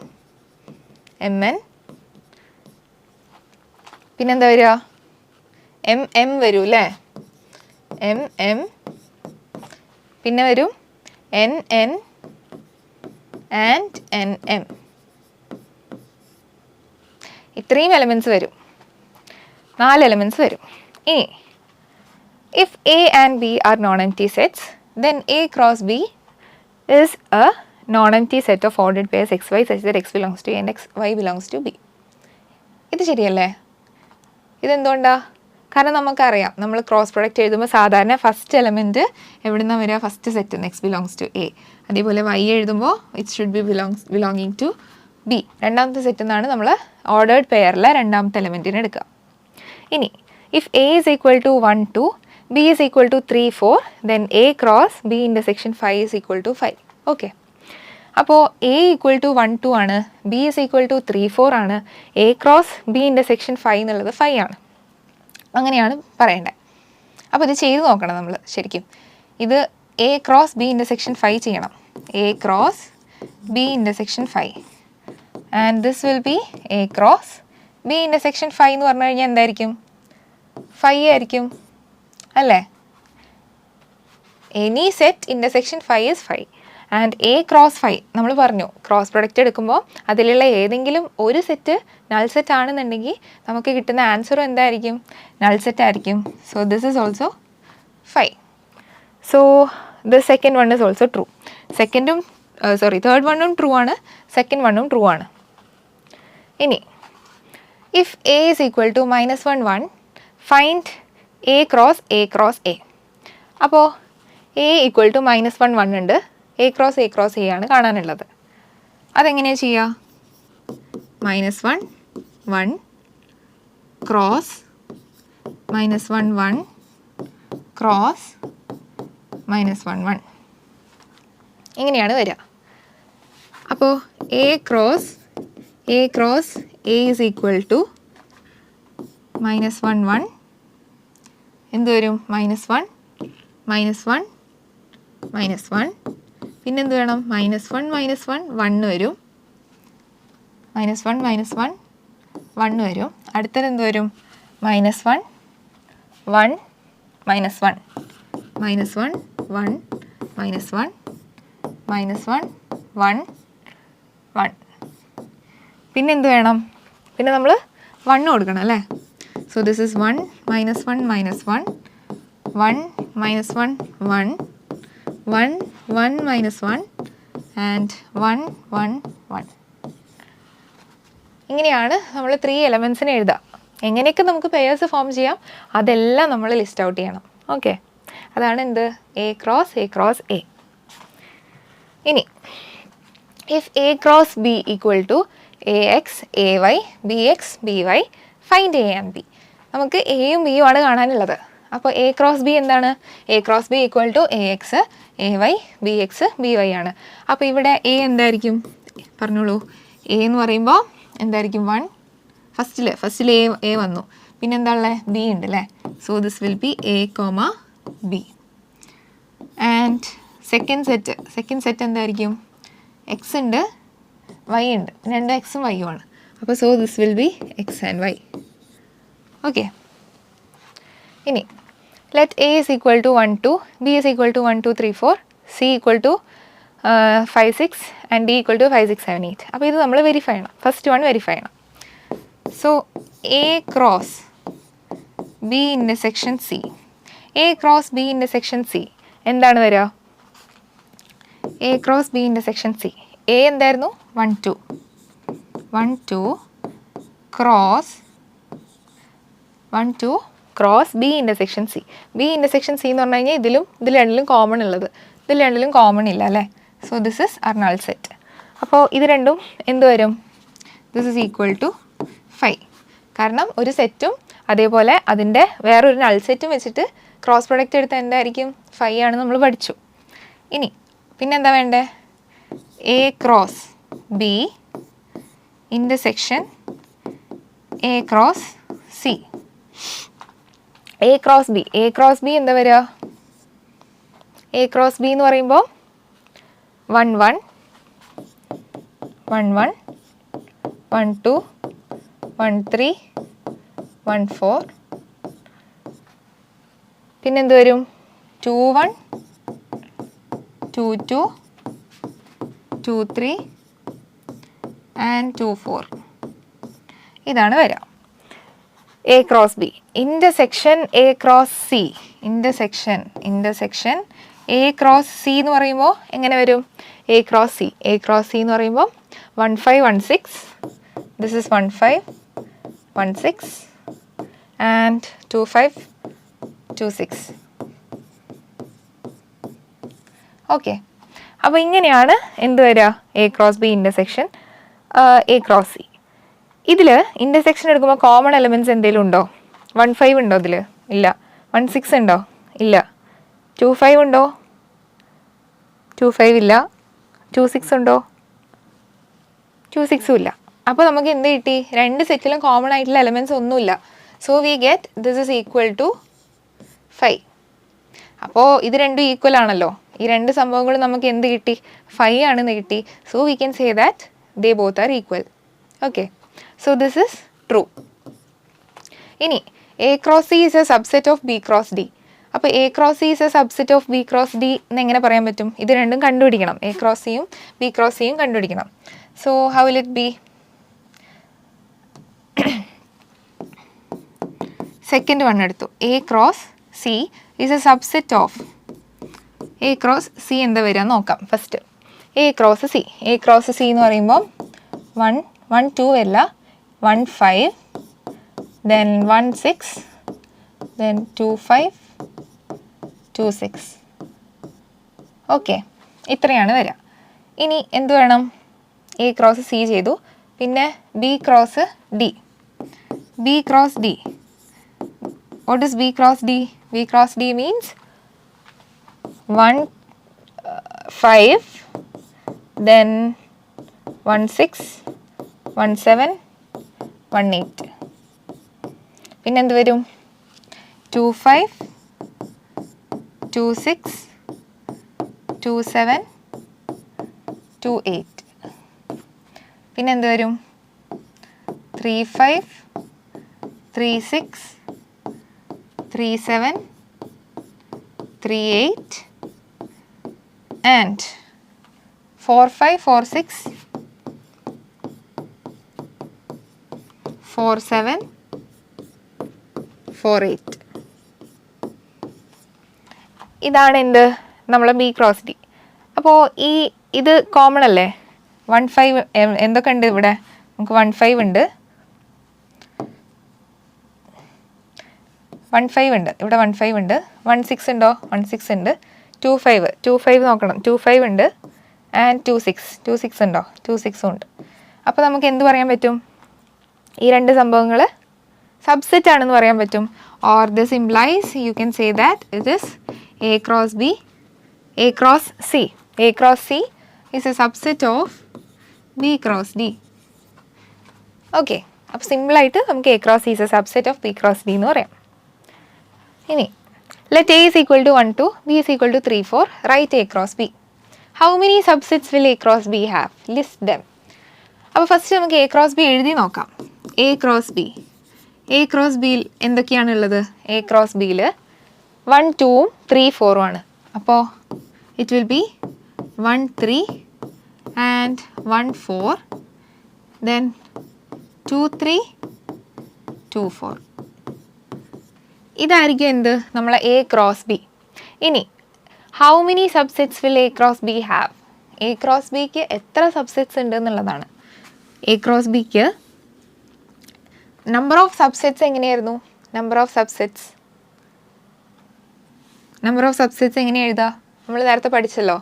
എം എൻ. പിന്നെന്താ വരിക? എം എം വരും അല്ലേ? M M. പിന്നെ വരും N N and N M. ഇത്രയും എലമെൻറ്റ്സ് വരും. 4 എലമെൻറ്റ്സ് വരും. ഇനി if A and B are non empty sets, then A cross B is a non empty set of ordered pairs x y such that x belongs to A and x y belongs to B. ഇത് ശരിയല്ലേ? ഇതെന്തുകൊണ്ടാണ്? കാരണം നമുക്കറിയാം, നമ്മൾ cross product എഴുതുമ്പോൾ സാധാരണ first element എവിടെ നിന്നാണ് വരിക? ഫസ്റ്റ് സെറ്റ് നിന്ന് എക്സ് ബിലോങ്സ് ടു എ. അതേപോലെ വൈ എഴുതുമ്പോൾ it should be belonging to B. രണ്ടാമത്തെ സെറ്റിൽ നിന്നാണ് നമ്മൾ ഓർഡേഡ് പെയറിലെ രണ്ടാമത്തെ എലമെൻറ്റിനെ എടുക്കുക. ഇനി if A is equal to 1, 2, B is equal to 3, 4, then A cross B intersection 5 is equal to 5. Okay, അപ്പോൾ എ ഈക്വൽ ടു 1, 2 ആണ്, ബി ഇസ് ഈക്വൽ ടു 3, 4 ആണ്, എ ക്രോസ് ബി ഇൻ്റർസെക്ഷൻ 5 എന്നുള്ളത് 5 ആണ്. അങ്ങനെയാണ് പറയേണ്ടത്. അപ്പോൾ ഇത് ചെയ്ത് നോക്കണം നമ്മൾ ശരിക്കും. ഇത് എ ക്രോസ് ബി ഇൻ്റർസെക്ഷൻ 5 ചെയ്യണം. A cross B intersection 5 and this will be A cross B intersection 5 എന്ന് പറഞ്ഞു കഴിഞ്ഞാൽ എന്തായിരിക്കും? 5 ആയിരിക്കും അല്ലേ? Any set intersection 5 is 5 and A cross phi നമ്മൾ പറഞ്ഞു ക്രോസ് പ്രൊഡക്റ്റ് എടുക്കുമ്പോൾ അതിലുള്ള ഏതെങ്കിലും ഒരു സെറ്റ് നൾ സെറ്റ് ആണെന്നുണ്ടെങ്കിൽ നമുക്ക് കിട്ടുന്ന ആൻസറും എന്തായിരിക്കും, നൾ സെറ്റ് ആയിരിക്കും. So this is also phi. So the second one is also true. Third വണ്ണും ട്രൂ ആണ്, സെക്കൻഡ് വണ്ണും ട്രൂ ആണ്. ഇനി if A is equal to -1 1 find A cross A. അപ്പോൾ എ ഈക്വൽ ടു -1 1 ഉണ്ട്, എ ക്രോസ് എ ആണ് കാണാനുള്ളത്. അതെങ്ങനെയാണ് ചെയ്യുക? -1 1 ക്രോസ് -1 1 ക്രോസ് -1 1 ഇങ്ങനെയാണ് വരിക. അപ്പോൾ A cross A is equal to -1 1 എന്ത് വരും? -1 -1 -1 പിന്നെന്ത് വേണം? -1 -1 1 വരും, -1 -1 1 വരും. അടുത്തത് എന്ത് വരും? -1 1 -1 -1 1 -1 -1 1 1 പിന്നെ എന്ത് വേണം? പിന്നെ നമ്മൾ 1 കൊടുക്കണം അല്ലേ? So this is 1 -1 -1 1 -1 1 1 1 -1 and 1 1 1. ഇങ്ങനെയാണ് നമ്മൾ 3 എലമെൻസിനെ എഴുതുക. എങ്ങനെയൊക്കെ നമുക്ക് പെയേഴ്സ് ഫോം ചെയ്യാം അതെല്ലാം നമ്മൾ ലിസ്റ്റ് ഔട്ട് ചെയ്യണം. ഓക്കെ, അതാണ് എന്ത്? A cross A. ഇനി if A cross B equal to A X A Y B X B Y find A and B. നമുക്ക് എയും ബിയും ആണ് കാണാനുള്ളത്. അപ്പോൾ എ ക്രോസ് ബി എന്താണ്? A cross B equal to A X A Y B X B Y ആണ്. അപ്പോൾ ഇവിടെ എ എന്തായിരിക്കും? പറഞ്ഞോളൂ. എ എന്ന് പറയുമ്പോൾ എന്തായിരിക്കും? 1. ഫസ്റ്റിൽ എ വന്നു, പിന്നെ എന്താ ഉള്ളത്? ബി ഉണ്ട് അല്ലേ? So this will be A comma B. And second set എന്തായിരിക്കും? എക്സ് ഉണ്ട് വൈ ഉണ്ട്, രണ്ട് എക്സും വൈയും ആണ്. അപ്പോൾ so this will be X and Y. Okay, ഇനി let A is equal to 1 2, B is equal to 1 2 3 4, C equal to 5 6 and D equal to 5 6 7 8. അപ്പോൾ ഇത് നമ്മൾ വെരിഫൈ ചെയ്യണം. ഫസ്റ്റ് വൺ വെരിഫൈ ചെയ്യണം. So A cross B intersection C. A cross B intersection C എന്താണ് വരിക? A cross B intersection C. A എന്തായിരുന്നു? 1 2 1 2 cross 1 2 cross B intersection C. B intersection C എന്ന് പറഞ്ഞു കഴിഞ്ഞാൽ ഇതിൽ രണ്ടിലും കോമൺ ഉള്ളത്, ഇതിൽ രണ്ടിലും കോമൺ ഇല്ല അല്ലേ? So this is our null set. അപ്പോൾ ഇത് രണ്ടും എന്ത് വരും? This is equal to 5. കാരണം ഒരു സെറ്റും അതേപോലെ അതിൻ്റെ വേറൊരു നൾ സെറ്റും വെച്ചിട്ട് ക്രോസ് പ്രൊഡക്റ്റ് എടുത്ത എന്തായിരിക്കും? 5 ആണ് നമ്മൾ പഠിച്ചു. ഇനി പിന്നെന്താ വേണ്ടേ? A cross B intersection A cross C. A cross B എന്താ വരിക? എ ക്രോസ് ബി എന്ന് പറയുമ്പോൾ 1 1 1 1 1 2 1 3 1 4 പിന്നെന്ത് വരും? 2 1 2 2 2 3 ആൻഡ് 2 4. ഇതാണ് വരിക A cross B. Intersection A cross C. Intersection A cross C എന്ന് പറയുമ്പോൾ എങ്ങനെ വരും? എ ക്രോസ് സി എന്ന് പറയുമ്പോൾ 1 5 1 6. This is 1 5 1 6 and 2 5 2 6. ഓക്കെ, അപ്പോൾ ഇങ്ങനെയാണ് എന്ത് വരിക? A cross B intersection A cross C. ഇതിൽ ഇൻ്റർസെക്ഷൻ എടുക്കുമ്പോൾ കോമൺ എലമെൻറ്റ്സ് എന്തെങ്കിലും ഉണ്ടോ? 1 5 ഉണ്ടോ ഇതിൽ? ഇല്ല. 1 6 ഉണ്ടോ? ഇല്ല. 2 5 ഉണ്ടോ? 2 5 ഇല്ല. 2 6 ഉണ്ടോ? 2 6ഉം ഇല്ല. അപ്പോൾ നമുക്ക് എന്ത് കിട്ടി? രണ്ട് സെറ്റിലും കോമൺ ആയിട്ടുള്ള എലമെൻറ്റ്സ് ഒന്നുമില്ല. So we get this is equal to 5. അപ്പോൾ ഇത് രണ്ടും ഈക്വൽ ആണല്ലോ. ഈ രണ്ട് സംഭവങ്ങളും നമുക്ക് എന്ത് കിട്ടി? 5 ആണെന്ന് കിട്ടി. So we can say that they both are equal. Okay, so this is true. ഇനി A cross C is a subset of B cross D. അപ്പോൾ A cross C is a subset of B cross D എന്ന് എങ്ങനെ പറയാൻ പറ്റും? ഇത് രണ്ടും കണ്ടുപിടിക്കണം. A cross സിയും ബി ക്രോസ് സിയും കണ്ടുപിടിക്കണം. So how will it be? Second one എടുത്തു. A cross C is a subset of A cross C എന്താ വരിക നോക്കാം. First A cross C. A cross C എന്ന് പറയുമ്പോൾ 1 1 2 വരില്ല, 1 5 then 1 6 then 2 5 2 6. ഓക്കെ, ഇത്രയാണ് വരിക. ഇനി എന്ത് വേണം? എ ക്രോസ് സി ചെയ്തു, പിന്നെ B cross D. B cross D, what is B cross D? B cross D means 1 5 then 1 6 1 7 1 8. പിന്നെ എന്ത് വരും? 2 5 2 6 2 7 2 8. പിന്നെ എന്ത് വരും? 3 5 3 6 3 7 3 8 and 4 5 4 6 4 7 4 8. ഇതാണ് എന്ത്? നമ്മളെ ബി ക്രോസ് ഡി. അപ്പോൾ ഇത് കോമൺ അല്ലേ? 1 5 എന്തൊക്കെ ഉണ്ട് ഇവിടെ? നമുക്ക് 1 5 ഉണ്ട്, 1 5 ഉണ്ട്, ഇവിടെ 1 5 ഉണ്ട്. 1 6 ഉണ്ടോ? 1 6 ഉണ്ട്. 2 5 നോക്കണം. 2 5 ഉണ്ട് ആൻഡ് 2 6 ഉണ്ടോ? 2 6 ഉണ്ട്. അപ്പോൾ നമുക്ക് എന്ത് പറയാൻ പറ്റും? ഈ രണ്ട് സംഭവങ്ങൾ സബ്സെറ്റ് ആണെന്ന് പറയാൻ പറ്റും. Or this implies you can say that it is A cross B, A cross C. A cross C is a subset of B cross D. Okay, അപ്പോൾ സിമ്പിളായിട്ട് നമുക്ക് A cross C is a subset of B cross D എന്ന് പറയാം. ഇനി let A is equal to 1 2, B is equal to 3 4, write A cross B. How many subsets will A cross B have? List them. അപ്പോൾ first നമുക്ക് A cross B എഴുതി നോക്കാം. A cross B. A cross B എന്തൊക്കെയാണുള്ളത്? A cross Bയിൽ 1 2 3 4 ആണ്. അപ്പോൾ it will be 1 3 and 1 4 then 2 3 2 4. ഇതായിരിക്കും എന്ത്? നമ്മളെ A cross B. ഇനി how many subsets will A cross B have? A cross ബിക്ക് എത്ര സബ്സെറ്റ്സ് ഉണ്ട് എന്നുള്ളതാണ്. എ ക്രോസ് ബിക്ക് നമ്പർ ഓഫ് സബ്സെറ്റ്സ് എങ്ങനെയായിരുന്നു? നമ്പർ ഓഫ് സബ്സെറ്റ്സ് എങ്ങനെ എഴുതുക? നമ്മൾ നേരത്തെ പഠിച്ചല്ലോ.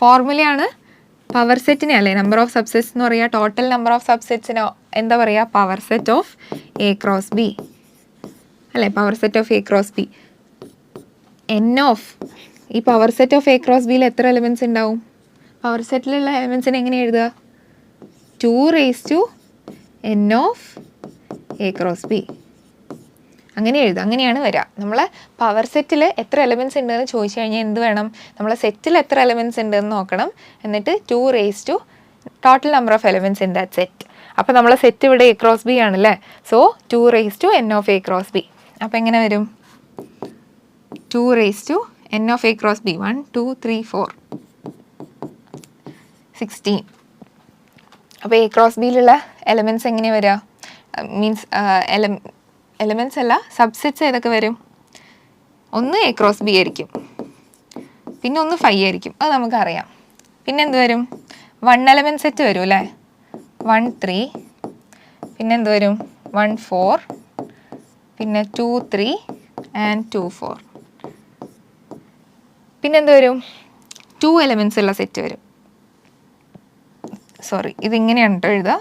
ഫോർമുലയാണ് പവർ സെറ്റിനെ അല്ലേ നമ്പർ ഓഫ് സബ്സെറ്റ്സ് എന്ന് പറയുക. ടോട്ടൽ നമ്പർ ഓഫ് സബ്സെറ്റ്സിനോ എന്താ പറയുക? Power set of A cross B അല്ലേ? Power set of A cross B. N of ഈ power set of A cross ബിയിൽ എത്ര എലിമെൻറ്റ്സ് ഉണ്ടാവും? പവർ സെറ്റിലുള്ള എലിമെൻറ്റ്സിനെ എങ്ങനെ എഴുതുക? 2 raised to n of A cross B. അങ്ങനെ എഴുതുക. അങ്ങനെയാണ് വരിക. നമ്മളെ പവർ സെറ്റിൽ എത്ര എലിമെൻറ്റ്സ് ഉണ്ടെന്ന് ചോദിച്ചു കഴിഞ്ഞാൽ എന്ത് വേണം? നമ്മളെ സെറ്റിൽ എത്ര എലിമെൻറ്റ്സ് ഉണ്ടെന്ന് നോക്കണം. എന്നിട്ട് 2 raised to total number of elements in that set. അപ്പോൾ നമ്മളെ സെറ്റ് ഇവിടെ എ ക്രോസ് ബി ആണല്ലേ. So 2 raised to n of A cross B. അപ്പോൾ എങ്ങനെ വരും? 2 raised to n of A cross B 1 2 3 4 16. അപ്പോൾ എ ക്രോസ് ബിയിലുള്ള എലമെൻറ്റ്സ് എങ്ങനെ വരിക? മീൻസ് എലമെൻറ്റ്സ് അല്ല, സബ്സെറ്റ്സ് ഏതൊക്കെ വരും? ഒന്ന് എ ക്രോസ് ബി ആയിരിക്കും, പിന്നെ ഒന്ന് 5 ആയിരിക്കും, അത് നമുക്കറിയാം. പിന്നെ എന്ത് വരും? 1 എലമെൻറ്റ് സെറ്റ് വരും അല്ലേ? 1 3, പിന്നെ എന്ത് വരും? 1 4, പിന്നെ 2 3 ആൻഡ് 2 4. പിന്നെ എന്ത് വരും? 2 എലമെൻറ്റ്സ് ഉള്ള സെറ്റ് വരും. സോറി, ഇതിങ്ങനെയാണ് കേട്ടോ എഴുതുക.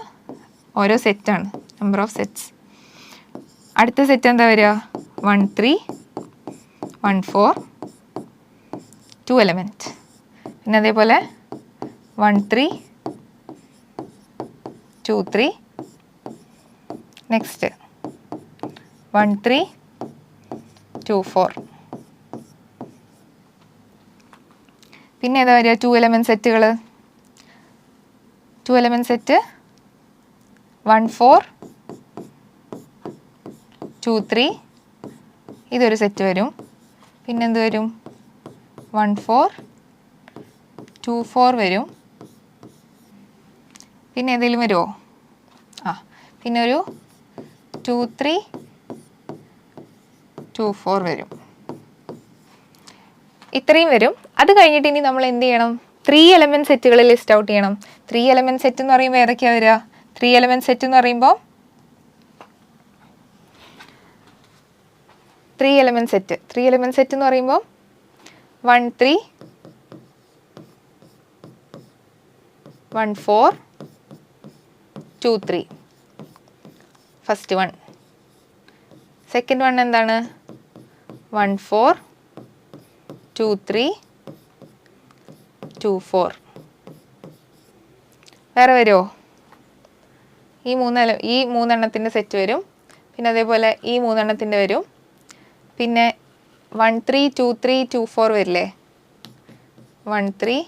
ഓരോ സെറ്റാണ്, നമ്പർ ഓഫ് സെറ്റ്സ്. അടുത്ത സെറ്റ് എന്താ വരിക? 1 3 1 4 2 എലമെൻറ്റ്. പിന്നെ അതേപോലെ 1 3 2 3. നെക്സ്റ്റ് 1 3 2 4. പിന്നെ ഏതാ വരിക? 2 എലമെൻറ്റ് സെറ്റുകൾ. 2 എലമെൻറ്റ് സെറ്റ് 1 4 2 3. ഇതൊരു സെറ്റ് വരും. പിന്നെ എന്ത് വരും? 1 4 2 4 വരും. പിന്നെ ഏതെങ്കിലും വരുമോ? പിന്നെ ഒരു 2 3 2 4 വരും. ഇത്രയും വരും. അത് കഴിഞ്ഞിട്ട് ഇനി നമ്മൾ എന്ത് ചെയ്യണം? 3 എലമെൻറ്റ് സെറ്റുകൾ ലിസ്റ്റ് ഔട്ട് ചെയ്യണം. 3 എലമെൻറ്റ് സെറ്റ് എന്ന് പറയുമ്പോൾ ഏതൊക്കെയാണ് വരിക? 3 എലമെൻറ്റ് സെറ്റ് എന്ന് പറയുമ്പോൾ 3 എലമെൻറ്റ് സെറ്റ് എന്ന് പറയുമ്പോൾ 1 3 1 4 2 3. First one. സെക്കൻഡ് വൺ എന്താണ്? 1 4 2 3 2 4. വേറെ വരുമോ? ഈ മൂന്നെണ്ണത്തിൻ്റെ സെറ്റ് വരും. പിന്നെ അതേപോലെ ഈ മൂന്നെണ്ണത്തിൻ്റെ വരും. പിന്നെ 1 3 2 3 2 4 വരില്ലേ? 1 3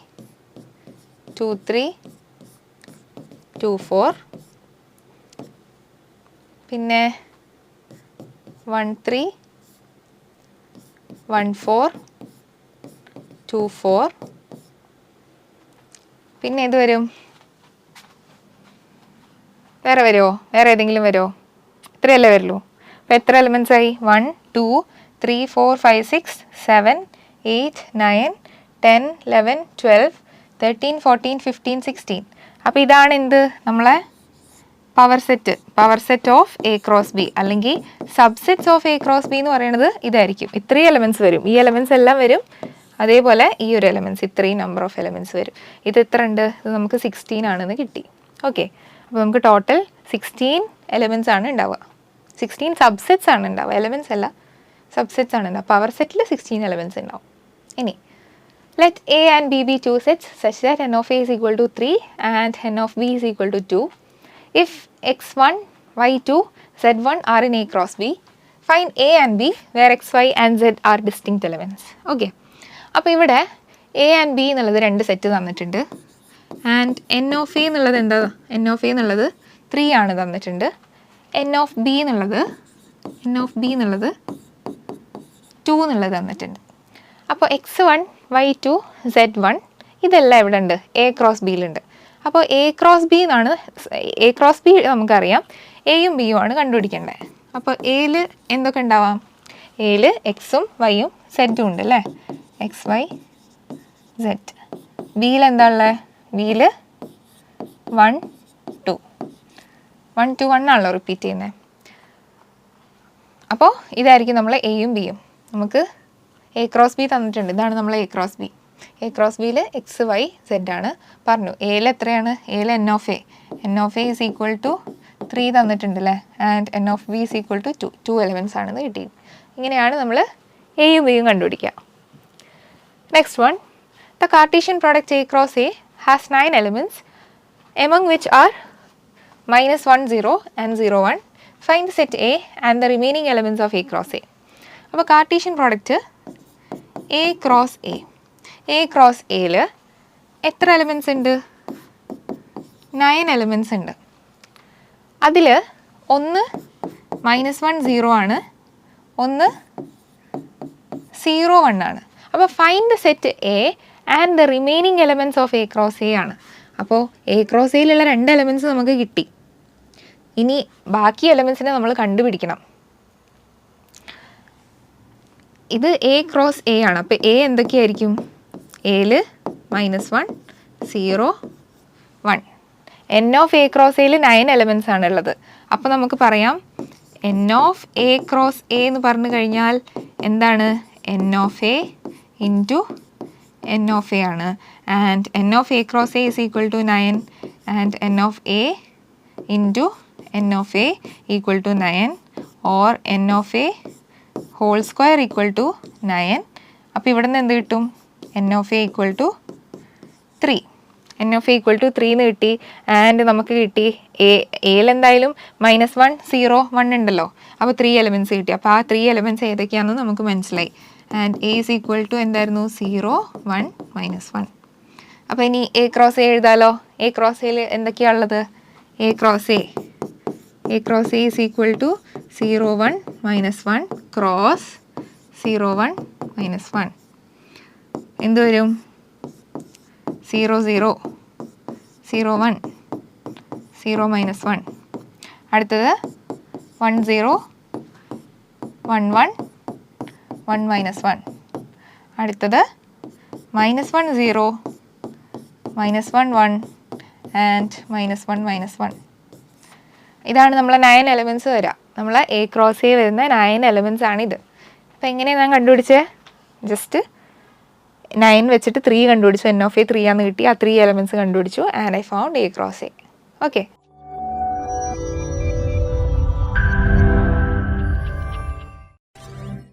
2 3 2 4. പിന്നെ 1 3 1 4 2 4. പിന്നെ ഇത് വരും. വേറെ വരുമോ? വേറെ ഏതെങ്കിലും വരുമോ? ഇത്രയല്ലേ വരുള്ളൂ. അപ്പോൾ എത്ര എലിമെൻറ്റ്സ് ആയി? 1 2 3 4 5 6 7 8 9 10 11 12 13 14 15 16. അപ്പോൾ ഇതാണ് എന്ത്? നമ്മളെ power set of A cross B, അല്ലെങ്കിൽ subsets of A cross B എന്ന് പറയുന്നത് ഇതായിരിക്കും. ഇത്രയും എലമെൻറ്റ്സ് വരും. ഈ എലമെൻറ്റ്സ് എല്ലാം വരും. അതേപോലെ ഈ ഒരു എലമെൻറ്റ്സ്, ഇത്രയും നമ്പർ ഓഫ് എലമെൻറ്റ്സ് വരും. ഇത് എത്ര ഉണ്ട്? ഇത് നമുക്ക് 16 ആണെന്ന് കിട്ടി. ഓക്കെ, അപ്പോൾ നമുക്ക് ടോട്ടൽ 16 എലമെൻറ്റ്സ് ആണ് ഉണ്ടാവുക. 16 സബ്സെറ്റ്സ് ആണ് ഉണ്ടാവുക. എലമെൻറ്റ്സ് അല്ല, സബ്സെറ്റ്സ് ആണ് ഉണ്ടാവുക. പവർ സെറ്റിൽ 16 എലമെൻറ്റ്സ് ഉണ്ടാവും. ഇനി let A and B be two sets such that n of A is equal to 3 and n of B is equal to 2. If x1, y2, z1 are in A cross B, find A and B where x, y and z are distinct elements. Okay. അപ്പോൾ ഇവിടെ A and B എന്നുള്ളത് 2 set തന്നിട്ടുണ്ട്. And n of A എന്നുള്ളത് എന്താ? n of A എന്നുള്ളത് 3 ആണ് തന്നിട്ടുണ്ട്. n of B എന്നുള്ളത് 2 എന്നുള്ളത് തന്നിട്ടുണ്ട്. അപ്പോൾ x1 y2 z1 ഇതെല്ലാം എവിടെ ഉണ്ട്? എ ക്രോസ് ബിയിലുണ്ട്. അപ്പോൾ എ ക്രോസ് ബി നമുക്കറിയാം. എയും ബിയും ആണ് കണ്ടുപിടിക്കേണ്ടത്. അപ്പോൾ എയിൽ എന്തൊക്കെ ഉണ്ടാവാം? എയിൽ എക്സും വൈയും സെറ്റും ഉണ്ട് അല്ലേ? X y set. ബിയിൽ എന്താ ഉള്ളത്? ബിയിൽ 1 2 1 2 1 ആണല്ലോ റിപ്പീറ്റ് ചെയ്യുന്നത്. അപ്പോൾ ഇതായിരിക്കും നമ്മളെ എയും ബിയും. നമുക്ക് എ ക്രോസ് ബി തന്നിട്ടുണ്ട്. ഇതാണ് നമ്മളെ A cross B. A cross ബിയിൽ എക്സ് വൈ സെഡ് ആണ് പറഞ്ഞു. എയിൽ എത്രയാണ്? എയിൽ n of A is equal to 3 തന്നിട്ടുണ്ട് അല്ലേ? And n of B is equal to 2 elements ആണെന്ന് കിട്ടി. ഇങ്ങനെയാണ് നമ്മൾ എയും ബിയും കണ്ടുപിടിക്കുക. Next one, the Cartesian product A cross A has 9 elements among which are -1 0 and 0 1. Find the set A and the remaining elements of A cross A. അപ്പോൾ Cartesian product A cross Aയിൽ എത്ര elements ഉണ്ട്? 9 elements ഉണ്ട്. അതിൽ ഒന്ന് -1 0 ആണ്, ഒന്ന് 0 1 ആണ്. അപ്പോൾ find the set A and the remaining elements of A cross A ആണ്. അപ്പോൾ എ ക്രോസ് എയിലുള്ള 2 എലമെൻറ്റ്സ് നമുക്ക് കിട്ടി. ഇനി ബാക്കി എലമെൻറ്റ്സിനെ നമ്മൾ കണ്ടുപിടിക്കണം. ഇത് എ ക്രോസ് എ ആണ്. അപ്പോൾ എ എന്തൊക്കെയായിരിക്കും? എയിൽ -1 0 1. n ഓഫ് എ ക്രോസ് എയിൽ 9 എലമെൻറ്റ്സ് ആണുള്ളത്. അപ്പോൾ നമുക്ക് പറയാം n of A cross A എന്ന് പറഞ്ഞു കഴിഞ്ഞാൽ എന്താണ്? n of A into n of A ആണ്. And n of A cross A is equal to 9 and n of A into n of A equal to 9 or n of A whole square equal to 9. അപ്പോൾ ഇവിടെ നിന്ന് എന്ത് കിട്ടും? n of A equal to 3. n of A equal to 3 എന്ന് കിട്ടി. And നമുക്ക് കിട്ടി എയിൽ എന്തായാലും -1 0 1 ഉണ്ടല്ലോ. അപ്പോൾ 3 എലമെൻറ്റ്സ് കിട്ടി. അപ്പോൾ ആ 3 എലമെൻറ്റ്സ് ഏതൊക്കെയാണെന്ന് നമുക്ക് മനസ്സിലായി. And A is equal to എന്തായിരുന്നു? 0 1 -1. അപ്പോൾ ഇനി എ ക്രോസ് എ എഴുതാലോ. എ ക്രോസ് എയിൽ എന്തൊക്കെയാണുള്ളത്? A cross A is equal to 0 1 -1 cross 0 1 minus 1 എന്ത് വരും? 0 0 0 1 0 മൈനസ് 1. അടുത്തത് 1 0 1 1 1 മൈനസ് 1. അടുത്തത് minus 1 0 minus 1 1 and minus 1 minus 1. ഇതാണ് നമ്മളെ 9 എലമെൻറ്റ്സ് വരിക. നമ്മളെ A ക്രോസ് A വരുന്ന 9 എലമെൻറ്റ്സ് ആണിത്. അപ്പോൾ എങ്ങനെയാണ് ഞാൻ കണ്ടുപിടിച്ചത്? ജസ്റ്റ് 9 വെച്ചിട്ട് 3 കണ്ടുപിടിച്ചു. N of A 3 ആണെന്ന് കിട്ടി. ആ 3 എലമെൻറ്റ്സ് കണ്ടുപിടിച്ചു and I found A cross A. Okay.